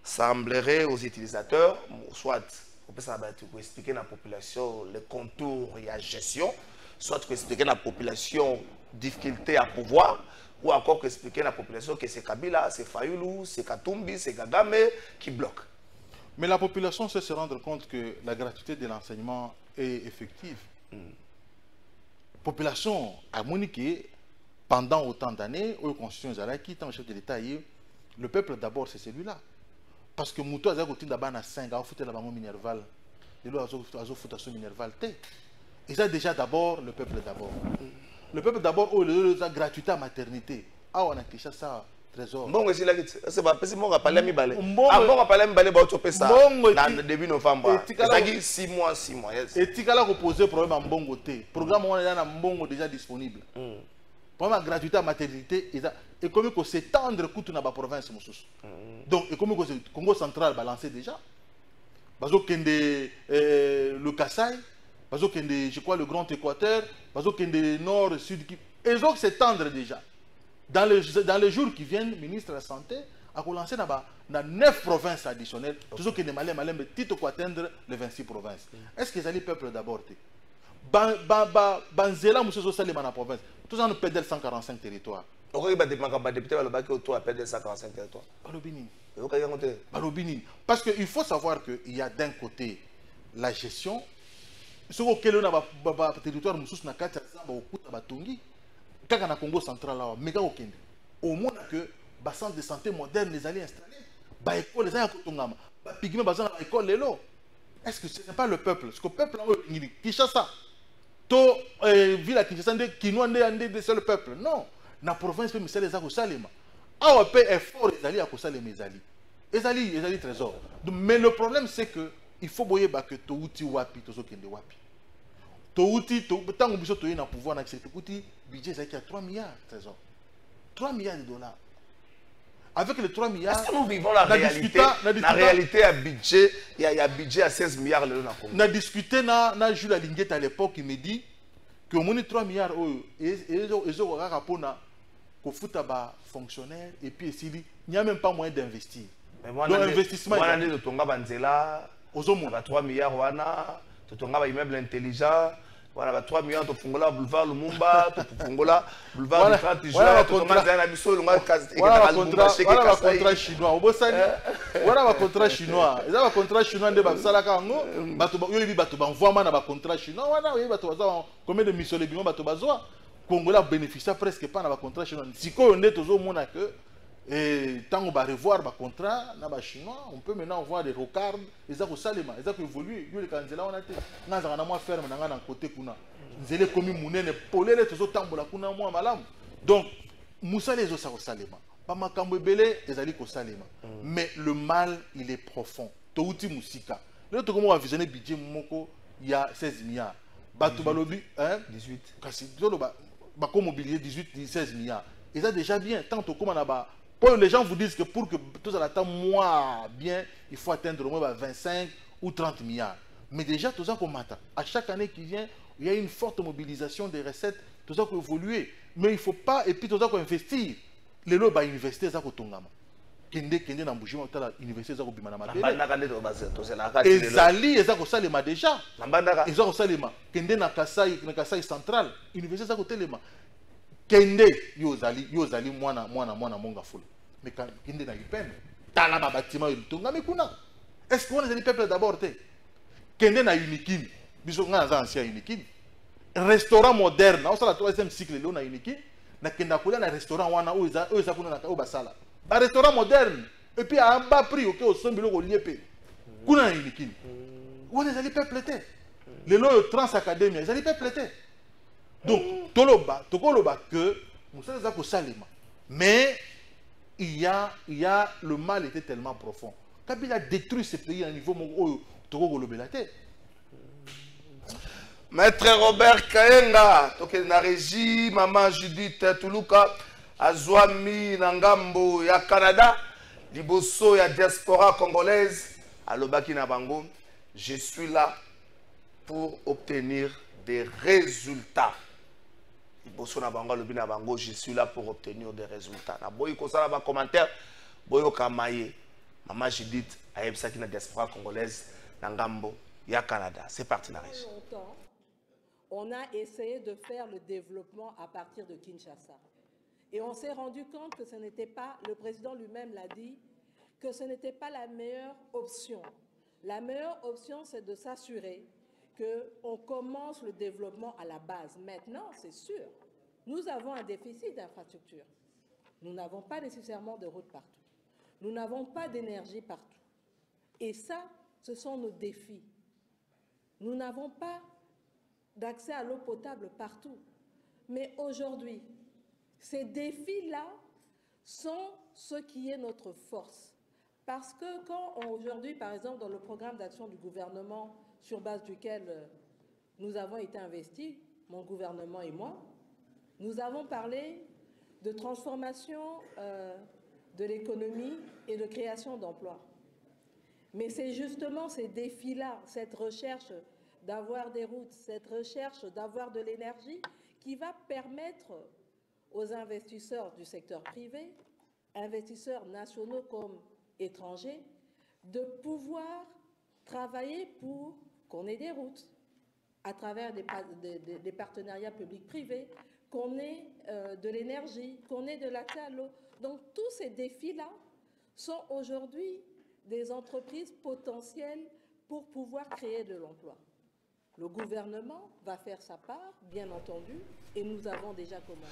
semblerait aux utilisateurs, soit pour expliquer à la population les contours et la gestion, soit pour expliquer à la population difficulté à pouvoir, ou encore pour expliquer à la population que c'est Kabila, c'est Fayoulou, c'est Katumbi, c'est Kagame qui bloque. Mais la population sait se rendre compte que la gratuité de l'enseignement est effective. La population a moniqué pendant autant d'années, aux constitutions qui tant chef de l'État, le peuple d'abord c'est celui-là. Parce que Moutou a dit d'abord à 5 ans, il a fait Minerval. Il a fait Minerval. Et ça déjà d'abord le peuple d'abord. Le peuple d'abord, la gratuité à maternité. Ah, on a quelque chose ça, trésor. Bon, c'est pas parce que moi, on a parlé à mi balai. Avant, on a parlé à mi balai, on a fait ça. Dans début novembre. C'est 6 mois. Et tu as posé problème en bon côté. Le programme, on a un bon déjà disponible. Le problème de gratuité à maternité, et comme il faut s'étendre dans la province. Donc, et comme le Congo central va lancer déjà. Parce que le Kassai, parce que je crois le Grand Équateur, parce que le Nord, Sud, ils ont s'étendre déjà. Dans les jours qui viennent, le ministre de la Santé a lancé dans 9 provinces additionnelles, toujours que les Malais, mais titre pour atteindre les 26 provinces. Est-ce que les peuples d'abord Banzela, monsieur Sosalé, dans la province, tout ça nous perd 145 territoires. Pourquoi il y a des députés qui ont perdu 145 territoires? Parce qu'il faut savoir qu'il y a d'un côté la gestion. Ce auquel on a territoire, nous sommes dans le Congo central, au moins que le centre de santé moderne les allait installer. L'école, les écoles, est-ce que ce n'est pas le peuple? Est-ce que le peuple qui chasse ça? To ville qui chasse qui nous a c'est le peuple. Non. La province peut me faire les actes au Salema. Ah, on peut effort les alliés à Salema les alliés trésor. Mais le problème c'est que il faut boyer que touti wapi tozo kende wapi. Touti tant que biso toye na pouvoir na accepter touti budget ça qui a 3 milliards trésor. 3 milliards de dollars. Avec les 3 milliards. Est-ce que nous vivons la réalité? La réalité à budget, il y a budget à 16 milliards le na Congo. On a discuté na Jules Alinguet à l'époque qui me dit que au moins 3 milliards et ils ont rapport pour foutre ba fonctionnaire et puis il n'y a même pas moyen d'investir. Donc l'investissement on a dit de tonga banzela ozomona 3 milliards wana to tonga ba immeuble intelligent voilà 3 milliards to fungola boulevard Lumumba to fungola boulevard 30 juin to commencer na biso longa voilà contrat chinois obosani voilà ba contrat chinois eza ba contrat chinois nde ba salaka ngo bato yo bato ba envoie na ba contrat chinois wana yo bato baza combien de missions les bino bato bazwa Congola bénéficie presque pas dans le contrat chinois. Si on est toujours mon que tant on va revoir le contrat dans le chinois, on peut maintenant voir des recards. Ils ont salima, ils ont évolué. Ils ont canzela on a été. Nous avons moins ferme dans le côté kuna. Nous allons comme monnaie ne poler toujours tambola kuna moi malam. Donc Moussa les os salima. Pas ma kambebele ils allaient au salima. Mais le mal il est profond. Touti musika. Là tout comme on a visionné budget moko il y a 16 milliards. Batou balobi 18. Kasi comme mobilier 18-16 milliards. Et ça déjà bien. Tant que comme on les gens vous disent que pour que tout ça attend moins bien, il faut atteindre au moins 25 ou 30 milliards. Mais déjà tout ça comme matin. À chaque année qui vient, il y a une forte mobilisation des recettes, tout ça qui évolue. Mais il ne faut pas, et puis tout ça qu'on investir. Les lois ba université za ko tongama. Kende na mbujima tala université za ko bimana mabele. Ezali eza ko salema déjà. Eza ko salema. Kende na Kasai central, université za ko telema. Kende yo zali mwana monga fula. Mais kende na ipene. Tala ba bâtiment yo tongami kuna. Est-ce qu'on est les peuples d'abord te? Kende na Unikini. Biso nga za ancien Unikini. Restaurant moderne, on sala 3e cycle là na Unikini. Na kenda kula na restaurant wana oza kuna na ka basala. Un restaurant moderne et puis à un bas prix au sombi au liepé. Kuna na Unikini. On est les peuples te. Les lois trans académie, les peuples te. Donc toloba que Moussa za ko salema. Mais il y a le mal était tellement profond. Kabila détruit ce pays à un niveau Togo Golobelate. Maître Robert Kayenga, donc na régie, maman Judith Tuluka, Azwami Nangambo ya Canada, Liboso ya diaspora congolaise, à Lobaki Nabango, je suis là pour obtenir des résultats. Liboso Nabango, Lobi Nabango, je suis là pour obtenir des résultats. Na boy ko sala ba commentaire, boyo kamaye, maman Judith Ayebsaki na diaspora congolaise, Nangambo ya Canada. C'est parti la régie. On a essayé de faire le développement à partir de Kinshasa. Et on s'est rendu compte que ce n'était pas, le président lui-même l'a dit, que ce n'était pas la meilleure option. La meilleure option, c'est de s'assurer qu'on commence le développement à la base. Maintenant, c'est sûr, nous avons un déficit d'infrastructure. Nous n'avons pas nécessairement de routes partout. Nous n'avons pas d'énergie partout. Et ça, ce sont nos défis. Nous n'avons pas d'accès à l'eau potable partout. Mais aujourd'hui, ces défis-là sont ce qui est notre force. Parce que quand aujourd'hui, par exemple, dans le programme d'action du gouvernement sur base duquel nous avons été investis, mon gouvernement et moi, nous avons parlé de transformation de l'économie et de création d'emplois. Mais c'est justement ces défis-là, cette recherche d'avoir des routes, cette recherche d'avoir de l'énergie qui va permettre aux investisseurs du secteur privé, investisseurs nationaux comme étrangers, de pouvoir travailler pour qu'on ait des routes à travers des partenariats publics-privés, qu'on ait de l'énergie, qu'on ait de l'accès à l'eau. Donc tous ces défis-là sont aujourd'hui des entreprises potentielles pour pouvoir créer de l'emploi. Le gouvernement va faire sa part, bien entendu, et nous avons déjà commencé.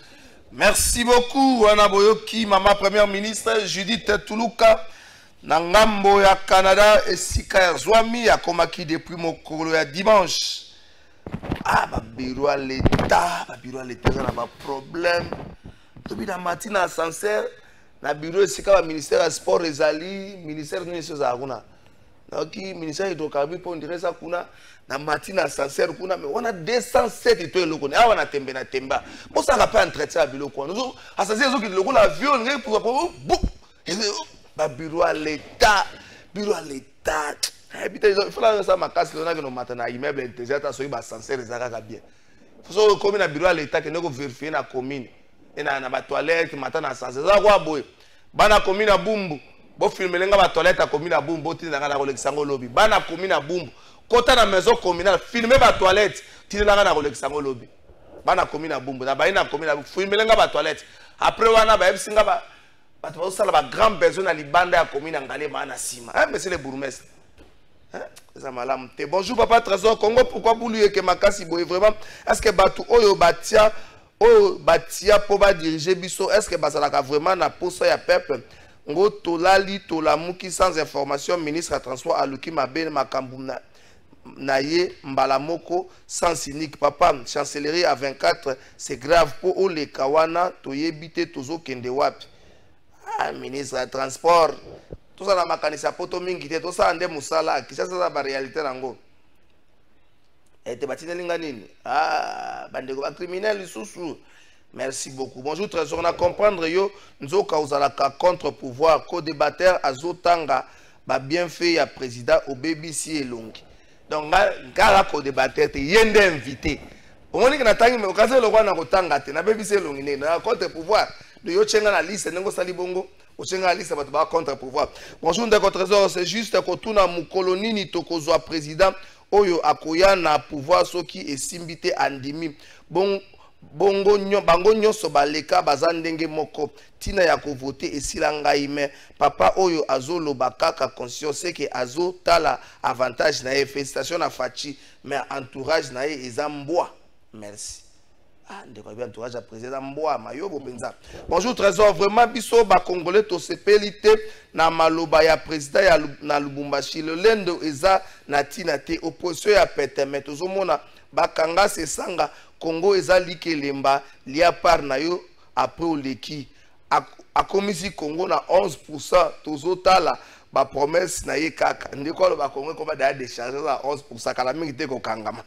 Merci beaucoup, Anna Boyoki, Maman Première Ministre, Judith Tuluka, Nangambo ya Canada, et Sika ya Zwami, ya Komaki depuis Mokolo ya dimanche. Ah, babiro à l'État, on a un problème. Depuis la matinée à Sancerre, na bureau Sika, ministère du Sport et Zali, ministère de l'Union. Donc, ministère hydrocarbures pour dire ça kuna na matina sincère kuna mais on a 207 étoiles loko on a tembe na temba bon ça n'a pas entretien à biloko nous à ça c'est que loko l'avion pour ba bureau à l'état et puis il faut là ça ma casse là que nous matana immeuble intelligent so ba sincère ezaka bien faut comme na bureau à l'état que nous vérifier na commune et na ba toilette matana sincère ça quoi boy bana commune à Bumbu bo filmer nga ba toilette à commune à Bumbu tinda nga na Alexandre lobby bana commune à Bumbu kota na maison communale filmer ba toilette tinda nga na Alexandre lobby bana commune à Bumbu na ba ina commune à filmer nga ba toilette après wana ba singa ba to sala ba grand besoin na libanda ya commune ngale bana sima monsieur le bourgmestre ça malam te bonjour papa Trésor Congo pourquoi vous lui que makasi boy vraiment est-ce que batu oyo batia po ba diriger biso est-ce que bazalaka vraiment na poso ya peuple ngo tolali tolamuki sans information ministre à transport aluki mabe makambu naye mbalamoko sans cynique papa chancellerie à 24 c'est grave pour ole kawana toyebite tozo kende wapi ah ministre à transport tout ça na makanisa poto mingi te tout ça ande musala kisasa za ba réalité nango te batineli nini ah bandeko ba criminel lisusu. Merci beaucoup. Bonjour Trésor. On a comprendre yo nzoka uzalaka contre pouvoir co-débatteur azotanga ba bien fait ya président au BBC elongi. Donc ngala co-débatteur te yende invité. On dit que natangi me okaze lokwa na kotanga te na BBC elongi ne na contre pouvoir. de yo tchenga na liste nengo sali bongo o tchenga na liste bato ba contre pouvoir. Bonjour ndeko trésor, c'est juste ko tuna mukolo nini tokozwa président oyo akoya na pouvoir soki esimbite andimi bango nyonso baleka baza ndenge moko tina ya kovote esila ngai me papa oyo azoloba kaka conscience ke azotala avantage na ye. Félicitations na Fachi mais entourage na ye eza mbwa. Merci. Ah, ndeko bien entourage à président mbwa mayobo penza. Bonjour trésor, vraiment biso ba congolais to sepelite na maloba ya président ya na Lubumbashi le lendo eza na tina te opposition ya pete mais tozomona bakanga se sanga Congo eza likelemba lia par na yo après oleki akomisi Congo na 11% tozotala ba promesse na ye kaka ndeko ba Congo ko ba da décharger à 11% kala mingi te ko kangama.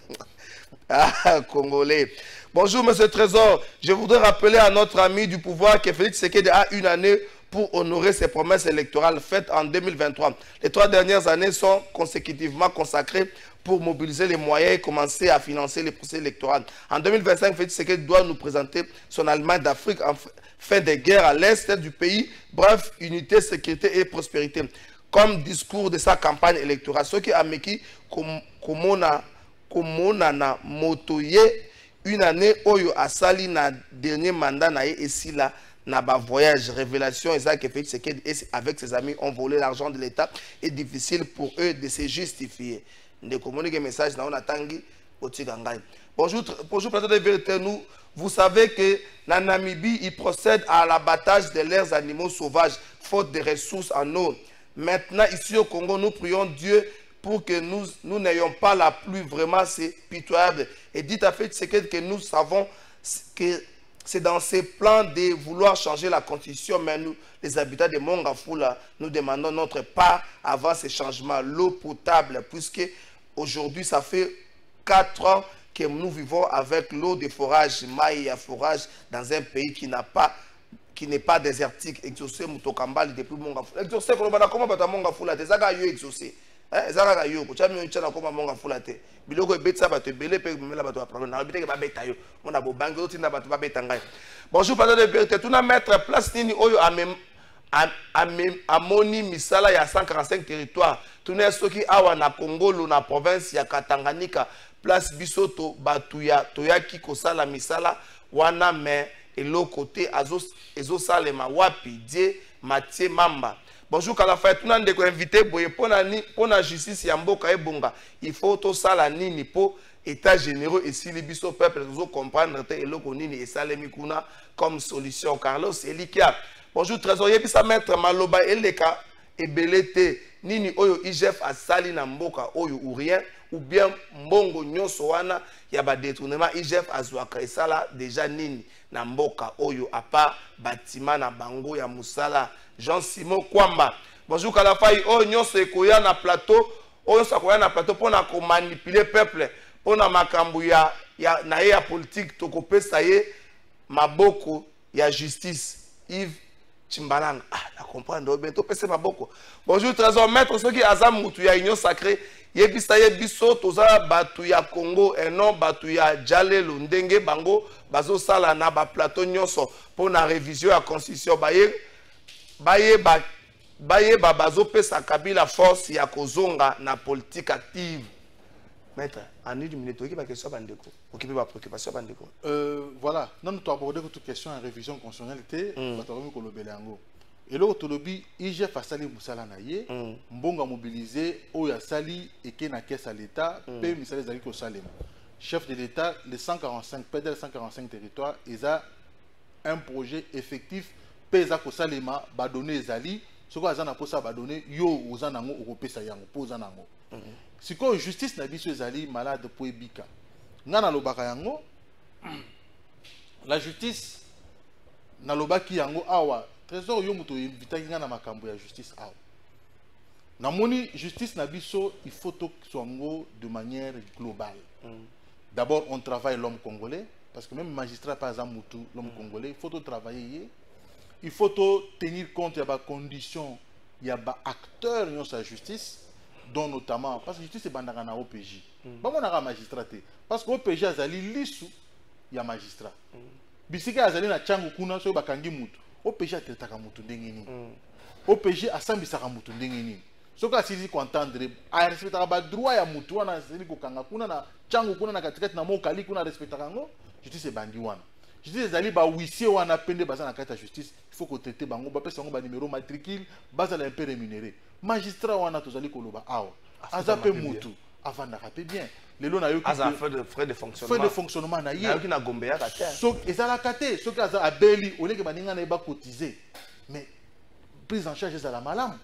Ah, Congolais. Bonjour monsieur Trésor, je voudrais rappeler à notre ami du pouvoir que Félix Tshisekedi a une année pour honorer ses promesses électorales faites en 2023. Les 3 dernières années sont consécutivement consacrées pour mobiliser les moyens et commencer à financer les procès électoraux. En 2025, Félix Tshisekedi doit nous présenter son Allemagne d'Afrique en fin de guerre à l'est du pays. Bref, unité, sécurité et prospérité. Comme discours de sa campagne électorale. Ce qui a meki komona na motoye une année oyo asali na dernier mandat na et si là na ba voyage révélation et ça que Félix Tshisekedi avec ses amis ont volé l'argent de l'État est difficile pour eux de se justifier. De communiquer message na on atangi otigangai. Bonjour plateau de vérité, nous vous savez que la Namibie il procède à l'abattage de leurs animaux sauvages faute de ressources en eau. Maintenant ici au Congo nous prions Dieu pour que nous n'ayons pas la pluie, vraiment c'est pitoyable. Et dites à Félix Tshisekedi que nous savons que c'est dans ces plans de vouloir changer la constitution, mais nous, les habitants de Mongafula, nous demandons notre part avant ces changements. L'eau potable, puisque aujourd'hui ça fait 4 ans que nous vivons avec l'eau de forage, maï à forage, dans un pays qui n'est pas désertique. Exaucé Mutokambali depuis Mongafula. Exaucé comment bata Mongafula, des aga yo exaucé. Ezaka yo ko chami nchana ko mamonga fulate biloko ebetsa bato ebele pe mela bato aprendre na biteke ba beta yo mona bo bango tinda bato ba beta ngai. Bonjour pardon de vérité tout na mettre place nini oyo amoni misala ya 145 territoires tuna soki awa na Congo na province ya Katanganyika place bisoto batuya toyaki kosala misala wana me elo côté ezo salema wapi die Mathieu Mamba. Bonjour Kalafa, tout le monde est invité pour la justice ya mboka ebonga. Il faut tout ça la nini pour état généraux et si les biso peuple nous comprendre et le konini et salemi kuna comme solution. Carlos Elikia. Bonjour trésorier bisa maître Maloba Eleka ebelete nini oyo IGF asali na mboka oyo ou rien ou bien mbongo nyonso wana ya ba détournement IGF azwaka esala déjà nini na mboka oyo apa bâtiment na bango ya musala. Jean-Simon Kwamba. Bonjour Kalafai. Oh, nyonso ekoya na plateau. Oh, nyonso ekoya na plateau pour na manipuler peuple. Pour na makambu ya politique tokopesa ye maboko ya justice. Yves Chimbalanga. Ah, na comprendre bientôt pesa maboko. Bonjour trésor maître ceux qui azam mutu ya union sacrée. Yebisa yebiso toza batu ya Congo et non batu ya Jalelo ndenge bango bazo sala na ba plateau nyonso pour na révision ya constitution baye bazo pesa Kabila force ya kozonga na politique active. Maître, en une minute, qui va question bandeko, occuper ma préoccupation bandeko. Voilà, nous avons abordé toute question en révision constitutionnalité, et là au lobby IGF a sali musala na ye, mbonga mobilisé oya sali et qui na caisse à l'État, paye misala zali ko salem. Chef de l'État, les 145 PDL 145 territoires, ils a un projet effectif pesa ko salema ba donner zali ce ko azana posa ba donner yo ozanango okopesa yango poza nango siko justice na biso ezali malade po ebika ngana lobaka yango la justice na lobaki yango awa trésor yo muto invitaki ngana makambo ya justice awa na moni justice na biso il faut to songo de manière globale. D'abord on travaille l'homme congolais parce que même magistrat par exemple mutu l'homme congolais il faut to travailler. Il faut tenir compte de la condition, il y a des acteurs dans la justice, dont notamment, parce que la justice est bandana OPJ. Pas mon magistrat. Parce que OPJ a zali lissou, il y a magistrat. bisika azali na changu kuna so bakangi mutu OPG atetaka mutu ndenge nini OPG asambisaka mutu ndenge nini soki asili koentendre arespectaka badroit ya mutu wana asili kokanga kuna na changu kuna na katikati na mokali kuna arespectaka yango justice ebandi wana justice ezali bahuissier wana pende baza na kati ya justice il faut kotraite bango bapesa bango banumero matricule bazala mpe rémunéré magistrat wana tozali koloba awa aza mpe mutu avandaka mpe bien lelo na yoki frais de fonctionnement na ye nayoki na gombeyaka te soki ezalaka te soki aza abeli oleke baninga na ye bakotize mais prise en charge ezala malamu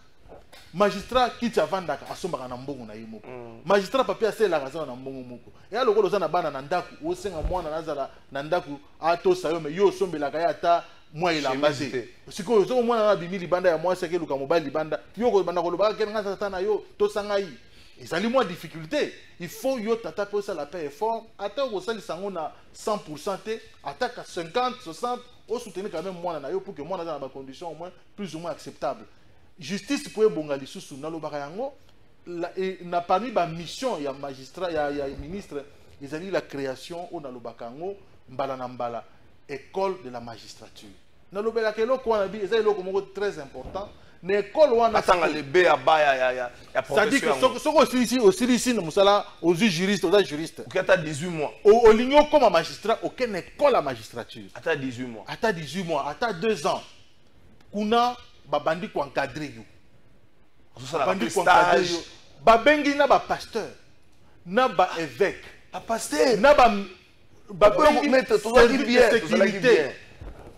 magistrat kiti avandaka asombaka na mbongo na ye moko magistrat papier aselaka aza na mbongo moko eya lokola oza na bana na ndako osenga mwana nazala na ndako atosa yo me yo osombelaka ye ata mwa elamba te sikoyo ozoko mwana na bimi libanda ya mwasi akeluka mobali libanda yo kobanda kolobaka kene nga tata na yo tosanga ye ezali mwa difficulté il faut yo tata mpe osala mpe effort ata okosalisa yango na 100% te ataka 50 60 osoutenir quand même mwana na yo pour que mwana aza na bacondition au moins plus ou moins acceptable justice po ebonga lisusu nalobaka yango na parmi bamission ya magistrat ya ministre ezali la création oyo nalobaka yango mbala na mbala école de la magistrature nalobelaka eloko wana bi eza eloko moko très important na école wana atanga lebe ya baya ya profession c'est-à-dire que soki osilisi na mosala ozwi juriste oza juriste oki ata 18 mois olingi okoma magistrat okende école ya magistrature ata 18 mois ata 18 mois ata 2 ans kuna babandi koencadre yo babandi koencadre yo babengi na bapasteur na baévêque bapasteur na babengi sécurité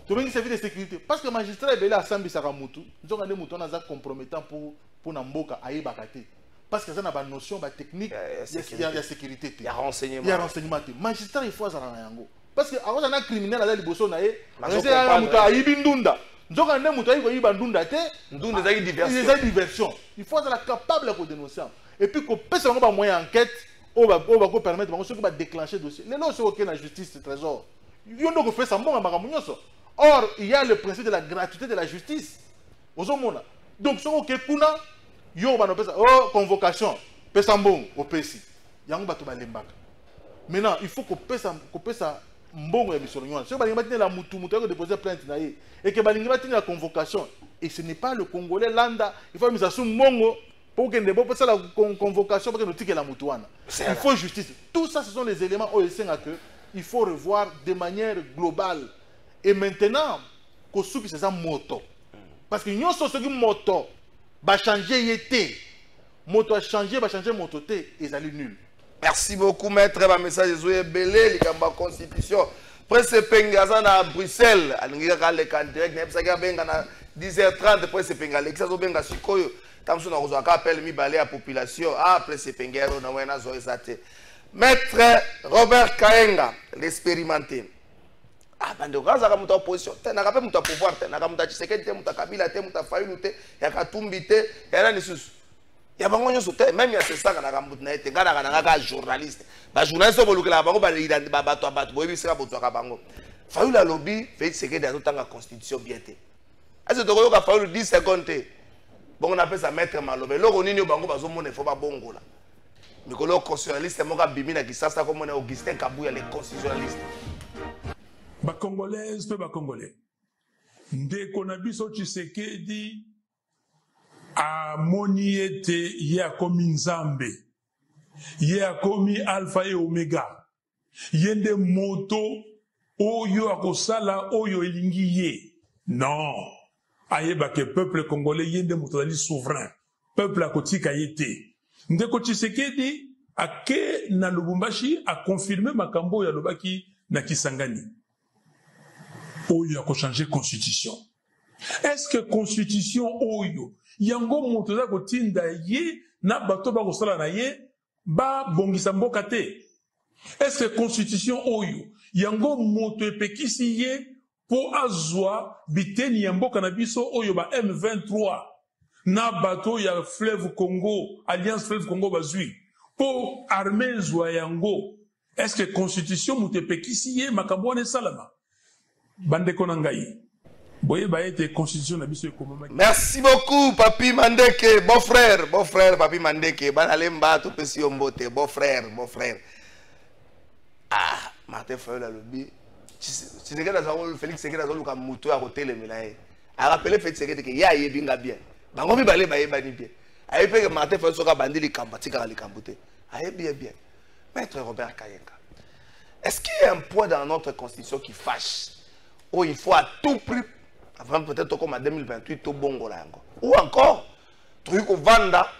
tobengi service de sécurité parce que magistrat ebele asambisaka mutu nzonga nde mutu wana aza compromettant pour na mboka ayebaka te parce que aza na banotion batechnique ya sécurité te ya renseignement te magistrat il faut azala na yango parce que akozala na criminel aza liboso na ye mutu ayibi ndunda nzoka nde mutu ayi koyiba ndunda te ndunda ezali diversion il faut azala capable ya kodénoncer et puis kopesa bango bamoyen enquête oyo bakopermettre bango soki badéclencher dossier lelo soki okei na justice trésor yo nde okopesa mbongo ya makambo nyonso. Or, il y a le principe de la gratuité de la justice. Donc, ce qui est kuna, yo banopesa, oh, convocation, pesa mbongo, opesi. Yango bato balembaka. Maintenant, il faut qu'on pesa mbongo ya misolo nywana. Si balingi batine la mutu yako déposer plainte na ye et que balingi batine la convocation et ce n'est pas le Congolais landa, il faut mise sous mbongo pour que ne pas la convocation pour que nous tike la mutu wana. Il faut justice. Tout ça ce sont les éléments où il faut revoir de manière globale. Et maintenant, Kosuki c'est ça moto. Parce que nous sommes moto, va changer yété. Moto a changé, va changer moto té, et ça est nul. Merci beaucoup, maître. Ma message est belé, la constitution. Presse Pengaza à Bruxelles, à le direct, à 10h30, presse Pengaza, l'examen benga sikoyo. Tamson a appelé mi balé à population. Ah, presse Pengaza, on a zoé zate. Maître Robert Kaenga, l'expérimenté. Ah, bande gaza ka muta opposition te na ka pe muta pouvoir te na ka muta Tshisekedi te muta Kabila te muta Fayulu te ya Katumbi te ya nani susu ya bango nyoso te même ya sesaka na ka muta na te ngana kana ka journaliste ba journaliste bo lukela bango ba lida ba bato bo bisika boto ka bango Fayulu a lobby fait Tshisekedi a tanga constitution bien te azo to ko ka Fayulu 10 secondes te bongo na pesa maître Malobe loko nini bango bazo mona fo ba bongola mikolo constitutionnaliste mo ka bimina kisasa ko mona Augustin Kabuya les constitutionnalistes. Ba Congolaise pe ba Congolais. Ndeko na biso Tshisekedi a moni ete ye akomi Nzambe. Ye akomi Alpha et Omega. Yende moto oyo akosala oyo elingi ye. Non. Ayeba ke peuple congolais yende moto ali souverain. Peuple akotika yete. Ndeko Tshisekedi ake na Lubumbashi a confirmé makambo ya lobaki na Kisangani. Oyo a changer constitution. Est-ce que constitution oyo yango moto za kotinda ye na bato ba kosala na ye ba bongisa mboka te? Est-ce que constitution oyo yango moto epekisi ye po azwa biteni ya mboka na biso oyo ba M23 na bato ya Fleuve Congo, Alliance Fleuve Congo bazui po armée zwa yango? Est-ce que constitution moto epekisi ye makambo ne salama? Bande konangai. Boye ba ete constitution na biso ekomama. Merci beaucoup Papi Mandeke, beau frère Papi Mandeke, banalemba to pesi ombote, beau frère. Ah, Martin Fayulu lobby. Tshisekedi azalo Félix Tshisekedi azalo ka moto à côté le melaye. A rappelé Félix Tshisekedi que ya yebinga bien. Bango bi balé ba yebani bien. A yebé que Martin Fayulu soka bandi li kambatika li kambote. A yebé bien. Maître Robert Kayenga. Est-ce qu'il y a un point dans notre constitution qui fâche? Où il faut à tout prix, avant peut-être comme en 2028, tout bon golango. Ou encore, truc au Vanda,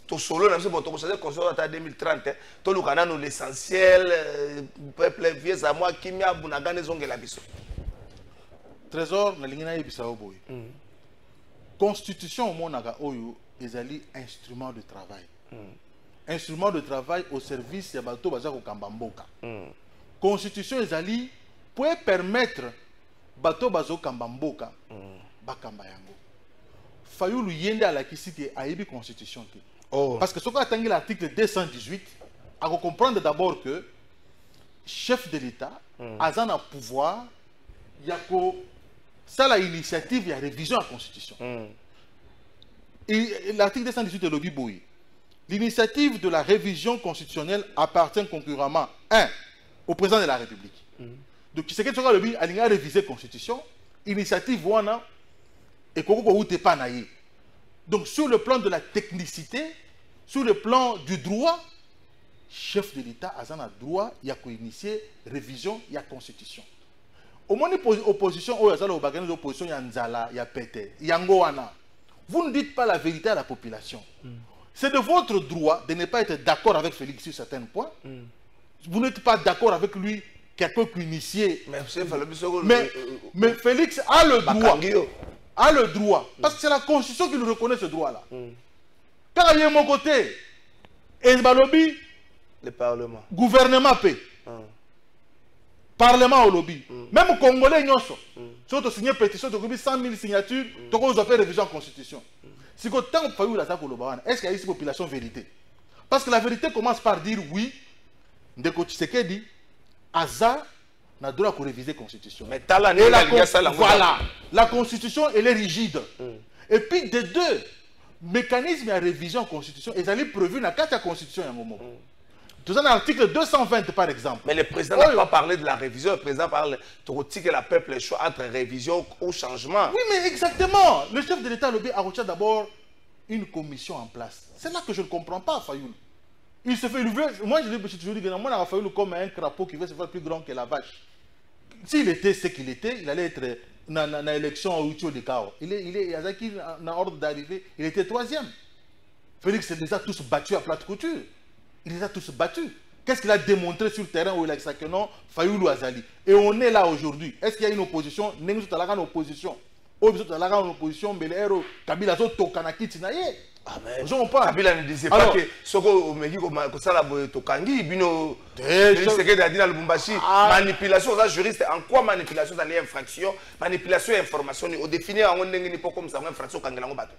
tout solo, même si vous avez constitution en 2030, tout le canal, l'essentiel, peuple vieux, à moi, qui m'a bonagan zonge la biso. Trésor, na lingina yebisa oboy. Constitution au monaga oyo, ezali instrument de travail. Instrument de travail au service ya bato baza ko kambamboka. Constitution ezali pour permettre bato bazo kambamboka bakamba yango. Fayulu yende à la kisite ayebi constitution te. Parce que ce qu'on atteint l'article 218, à comprendre d'abord que chef de l'État a un pouvoir, il y a ça la initiative, il y a révision à la constitution. Et l'article 218 de l'Obiboui. L'initiative de la révision constitutionnelle appartient concurremment, 1, au président de la République. Donc, ce que tu as dit, il a révisé la Constitution, initiative wana, et qu'on ne pas naïe. Donc, sur le plan de la technicité, sur le plan du droit, chef de l'État a un droit, il y a initier révision, il y a Constitution. Au moins, l'opposition, il y a l'opposition, il y a Nzala, il y a Pété, il y a Ngoana. Vous ne dites pas la vérité à la population. C'est de votre droit de ne pas être d'accord avec Félix sur certains points. Vous n'êtes pas d'accord avec lui, quelqu'un qui initié. Mais Félix a le droit. A le droit. Parce que c'est la Constitution qui nous reconnaît ce droit-là. Quand il y a mon côté, et le Parlement. Gouvernement paie. Parlement au lobby. Même aux Congolais, ils ont signé une pétition de 100 000 signatures, donc on a fait révision en Constitution. Si vous avez est-ce qu'il y a ici population vérité? Parce que la vérité commence par dire oui, Ndeko Tshisekedi, Aza n'a droit de réviser la Constitution. Mais voilà, la Constitution, elle est rigide. Et puis, de deux mécanismes de révision de la Constitution, ils allaient prévu dans la Constitution à un moment. Tout ça dans l'article 220, par exemple. Mais le président n'a pas parlé de la révision. Le président parle de la peuple choix entre révision ou changement. Oui, mais exactement. Le chef de l'État a reçu d'abord une commission en place. C'est là que je ne comprends pas, Fayoul. Il se fait lever. Moi, je dis que moi, Fayoul comme un crapaud qui veut se faire plus grand que la vache. S'il était ce qu'il était, il allait être dans l'élection au Ucho de Kao. Il est en ordre d'arriver. Il était troisième. Félix les a tous battus à plate couture. Il les a tous battus. Qu'est-ce qu'il a démontré sur le terrain où il a dit que non, Fayoulou Azali. Et on est là aujourd'hui. Est-ce qu'il y a une opposition? Nous sommes là en opposition. Nous sommes là en opposition, mais les héros, Kabila sont Tokanaki Tinaye. Kabila ne disait pas que ce que ça la Tokangi, Bino, Lubumbashi, manipulation, ça juriste, en quoi manipulation dans les infractions, manipulation et information, au définir en un pas comme ça, une infraction Kangelango Bato.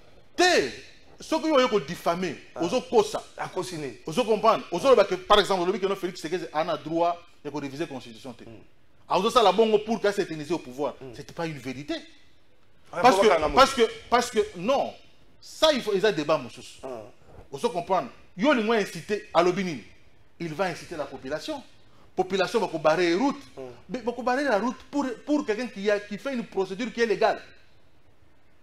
Ce qui ont diffamé, aux autres aux comprendre, par exemple, le Félix Tshisekedi a un droit de réviser la Constitution. Ça la bonne pour qu'elle s'éternise au pouvoir. Ce n'était pas une vérité. Parce que non, ça il faut, ils ont débat, monsieur. Vous comprendre. Il va inciter à l'obéni. Il va inciter la population. La population va barrer la route. Mais va barrer la route pour quelqu'un qui fait une procédure qui est légale.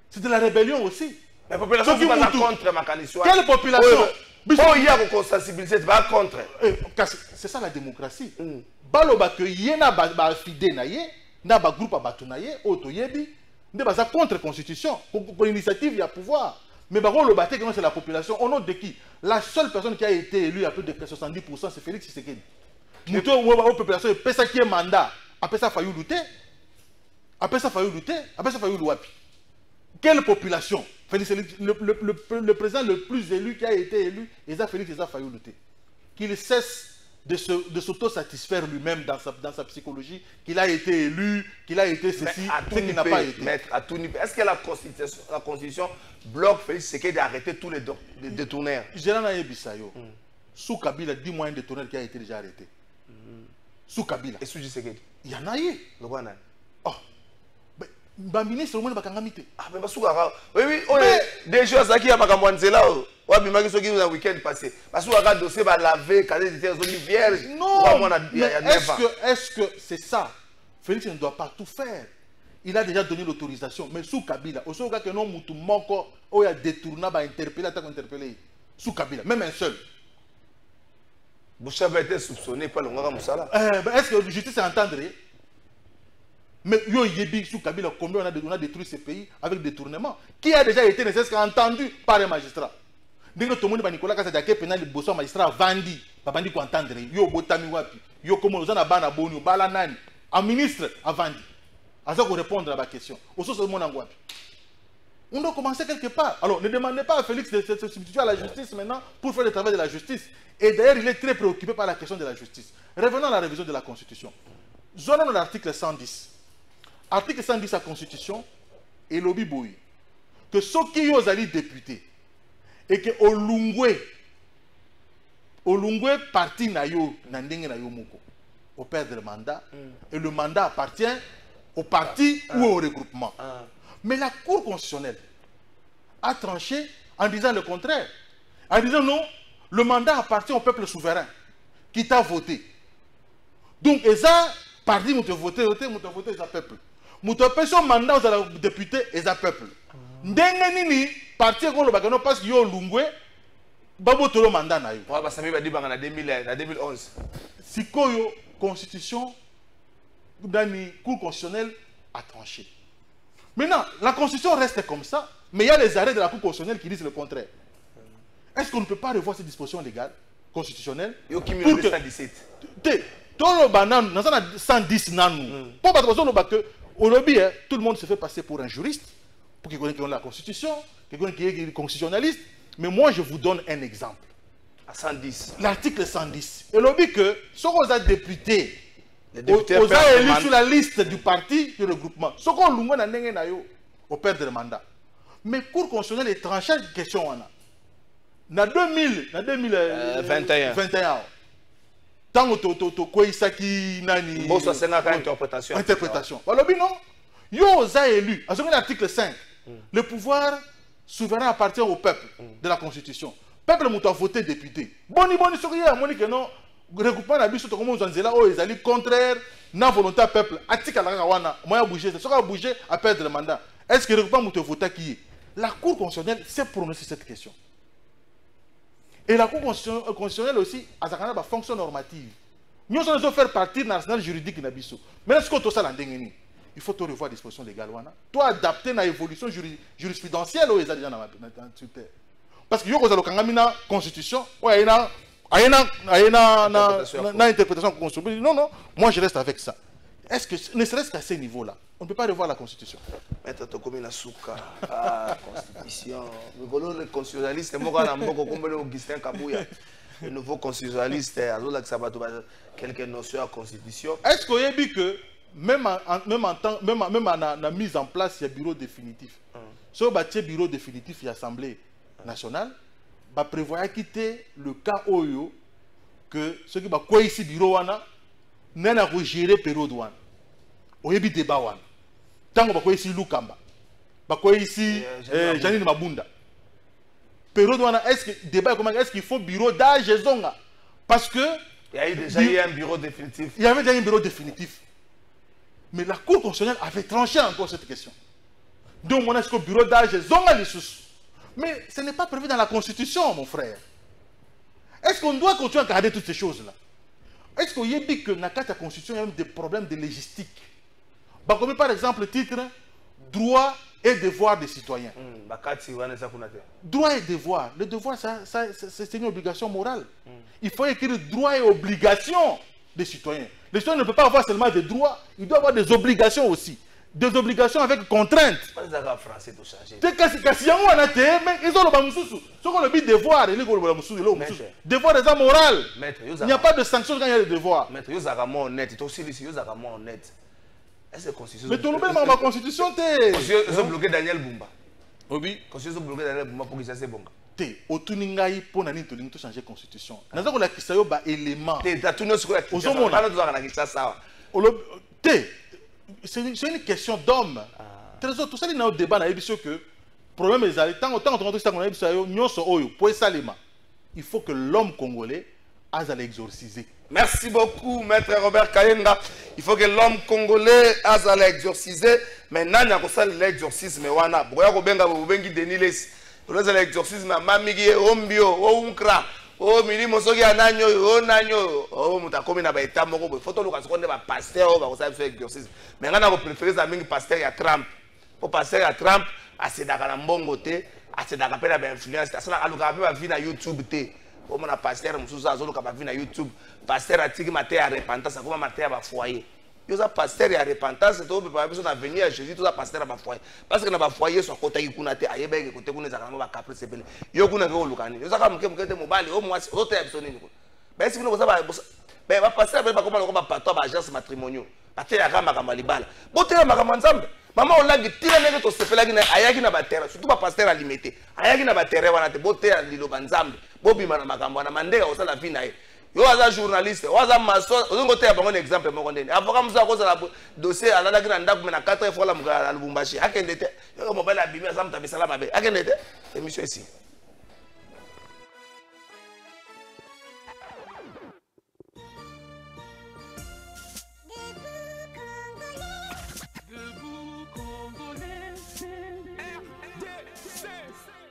C'est de la rébellion aussi. La population qui va contre ma candidature. Quelle population? Il y a une sensibilité, va contre. C'est ça la démocratie. Baloba que yena ba fidé na ye, na ba groupe ba tunaye, auto yebi, ne ba contre constitution, pour l'initiative il y a pouvoir. Mais bah le baté c'est la population. Au nom de qui? La seule personne qui a été élue à plus de 70%, c'est Félix Tshisekedi. Mouto ou la population peut ça qui est mandat, après ça Fayulu lutter. Après ça Fayulu lutter, après ça Fayulu wapi. Quelle population? Félix, le président le plus élu qui a été élu, Eza Félix Eza Fayulu lutter. Qu'il cesse de s'auto-satisfaire lui-même dans sa psychologie, qu'il a été élu, qu'il a été ceci, ce qu'il n'a pas été. Est-ce que la Constitution bloque Félix Tshisekedi d'arrêter tous les détourneurs? Gérana Yebisayo, sous Kabila, 10 moyens de détourneurs qui a été déjà arrêté. Sous Kabila. Et sous Tshisekedi? Il y en a eu. Oh. Le ministre, au moins, il va mité. Ah, mais oui, déjà, ça qui a Makamwanzela. Oui, mais je suis le week-end passé. Parce que le dossier va laver, quand il était vierge. Non, est-ce que c'est ça? Félix ne doit pas tout faire. Il a déjà donné l'autorisation. Mais sous Kabila, au cas que non, Moutou Moko, il a détourné, il a interpellé, sous Kabila, même un seul. Boucher avait été soupçonné par le Ngara Moussala. Est-ce que la justice entendrait? Mais yo yebi sous Kabila, combien on a détruit ce pays avec détournement? Qui a déjà été nécessaire entendu par un magistrat? Dès que tout le monde va Nicolas Kassadake pénal, le bosseur magistrat Vandi, papa dit qu'on entendrait. Yo botami wapi, yo comme on a bana boni, balanani, un ministre à Vandi. À ça qu'on répondre à la question. Au sens de mon wapi. On doit commencer quelque part. Alors, ne demandez pas à Félix de se substituer à la justice maintenant pour faire le travail de la justice. Et d'ailleurs, il est très préoccupé par la question de la justice. Revenons à la révision de la Constitution. Zonons l'article 110. Article 110 de la Constitution, et lobby boy. Que ceux qui ont allé député, et que Olungwe parti na yo, nandenge na yo moko, au perdre le mandat, et le mandat appartient au parti ou au regroupement. Mais la Cour constitutionnelle a tranché en disant le contraire. En disant non, le mandat appartient au peuple souverain qui t'a voté. Donc, et ça, parti, vous te votez, vous te votez, c'est peuple. Vous te payez son mandat aux députés, et c'est peuple. Ndengenini, parti, parce qu'il y a Lungwe, babo tolo mandat na yo. Ouais, bah ça m'a dit en 2011. Si koyo constitution, dans la Cour constitutionnelle a tranché. Maintenant, la Constitution reste comme ça, mais il y a les arrêts de la Cour constitutionnelle qui disent le contraire. Est-ce qu'on ne peut pas revoir ces dispositions légales, constitutionnelles? Yo qui me 117. Tout le banan, dans 110 nanou. Pour que au lobby, tout le monde se fait passer pour un juriste, pour qu'ils connaissent la Constitution, qu'ils connaissent qui est constitutionnaliste. Mais moi, je vous donne un exemple. À 110. L'article 110. Et lobby que, ce qu'on a députés, les députés aux élus sur la liste du parti du regroupement. Ce qu'on l'ouvre dans le au perdre le mandat. Mais Cour constitutionnelle est tranchée de question. En 2021. Tant que Koisaki Nani. Bosso Senaka interprétation. Interprétation. Alors, non. Yo aux élus. À ce moment l'article 5. Le pouvoir souverain appartient au peuple de la Constitution. Le peuple m'a voté député. Boni, ce qu'il y a, Monique, non. Le regroupement n'a pas comme on dit là, ils allaient contraire la volonté du peuple. Atika la Gawana, moi bouger, c'est ça a bougé à perdre le mandat. Est-ce que le regroupement m'a voté qui est? La Cour constitutionnelle s'est prononcée cette question. Et la Cour constitutionnelle aussi a sa fonction normative. Nous allons faire partie de l'arsenal juridique de Nabiso. Mais est-ce qu'on ça l'endengeni? Il faut revoir la disposition légale. Toi adapter à l'évolution jurisprudentielle aux États sur terre. Parce que yo ko la constitution, ouais, interprétation constitutionnelle. Non, moi je reste avec ça. Est-ce que, ne serait-ce qu'à ce niveau-là, on ne peut pas revoir la constitution? Maître Tokomi Nasuka, constitution. Le constitutionnaliste, Augustin Kabouya, le nouveau constitutionnaliste, quelques notions à la constitution. Est-ce qu'on a dit que même en la mise en place, il y a bureau définitif. Si on a un bureau définitif, il y a l'Assemblée nationale, va prévoir quitter le cas Oyo que ceux qui va quoi ici bureau wana n'a pas géré période wana. On y a débat wana. Tant qu'on va quoi ici Lukamba, va quoi ici Janine Mabunda. Période wana est-ce que débat comment est-ce qu'il faut bureau d'âge zonga parce que il y a déjà eu un bureau définitif. Il y avait déjà un bureau définitif. Mais la Cour constitutionnelle avait tranché encore cette question. Donc on a ce bureau d'âge zonga les sous. Mais ce n'est pas prévu dans la Constitution, mon frère. Est-ce qu'on doit continuer à garder toutes ces choses-là? Est-ce qu'il y a dit que dans la Constitution, il y a même des problèmes de légistique? Comme par exemple le titre droit et devoir des citoyens. Droit et devoir. Le devoir, c'est une obligation morale. Il faut écrire droit et obligation des citoyens. Les citoyens ne peuvent pas avoir seulement des droits, ils doivent avoir des obligations aussi. Des obligations avec contraintes. Pas des français pour changer. Ils ont le but devoir. Devoir des morales. Il n'y a pas de sanction quand il y a des devoirs. Maître, vous avez honnête. Vous avez honnête. Est-ce que la Constitution. Mais tout le monde dans ma Constitution, ils ont bloqué Daniel Bumba. Oui. Constitution bloqué Daniel Bumba pour que ça c'est bon. Otuningai pour nani to lingi to changer constitution. Naza ko la kisayo ba élément. Ta tout notre quoi. Ozomona na to na ça. C'est une question d'homme. Trésor tout ça il y a un débat na émission que problème est tant on a dit ça qu'on a dit ça nyonso oyo pour salema. Il faut que l'homme congolais azala exorcisé. Merci beaucoup, Maître Robert Kayenga. Il faut que l'homme congolais azala exorcisé. Maintenant, il y a l'exorcisme. Wana, boya ko benga bo bengi deniles. Roza l'exorcisme mamigi ombio, o unkra, o milimo soki ananyo, o nanyo, o mutakomi na ba eta moko bo. Photo luka sekonde ba pasteur ba ko sa exorcisme. Mais ngana ko préférer za mingi pasteur ya Trump. Po pasteur ya Trump asedaka na mbongo te, asedaka pe na ba influence. Asala aluka pe ba vi na YouTube te. O mona pasteur musuza azoluka ba vi na YouTube. Pasteur atiki mate ya repentance, akoma mate ya ba foyer. Yo za pasteur ya repentance to be ba biso na venir à Jésus to za pasteur ba foyer. Parce que na ba foyer so kota ki kuna te ayebeke kote kuna za kana ba caprice bele. Yo kuna ke olukani. Yo za ka mke te mobali o mwasi o te ya biso nini ko. Ba esi kuna ko za ba ba pasteur ba koma ko ba patwa ba agence matrimoniaux. Ba te ya kama kama libala. Bo te ya makama nzambe. Mama olangi tira nenge to sepelaki na ayaki na ba terre, surtout ba pasteur alimité. Ayaki na ba terre wana te bo te ya liloba nzambe. Bo bima na makambo na mandeka o sala vie na ye. Yo aza journaliste, yo aza maçon, ozongo te ya bango exemple moko ndeni. Avocat musa ko sala dossier alalaki na ndako me na 4 fois la mukala Lubumbashi. Akende te. Yo mobile abimi aza mutabisala mabe. Akende te. Émission ici.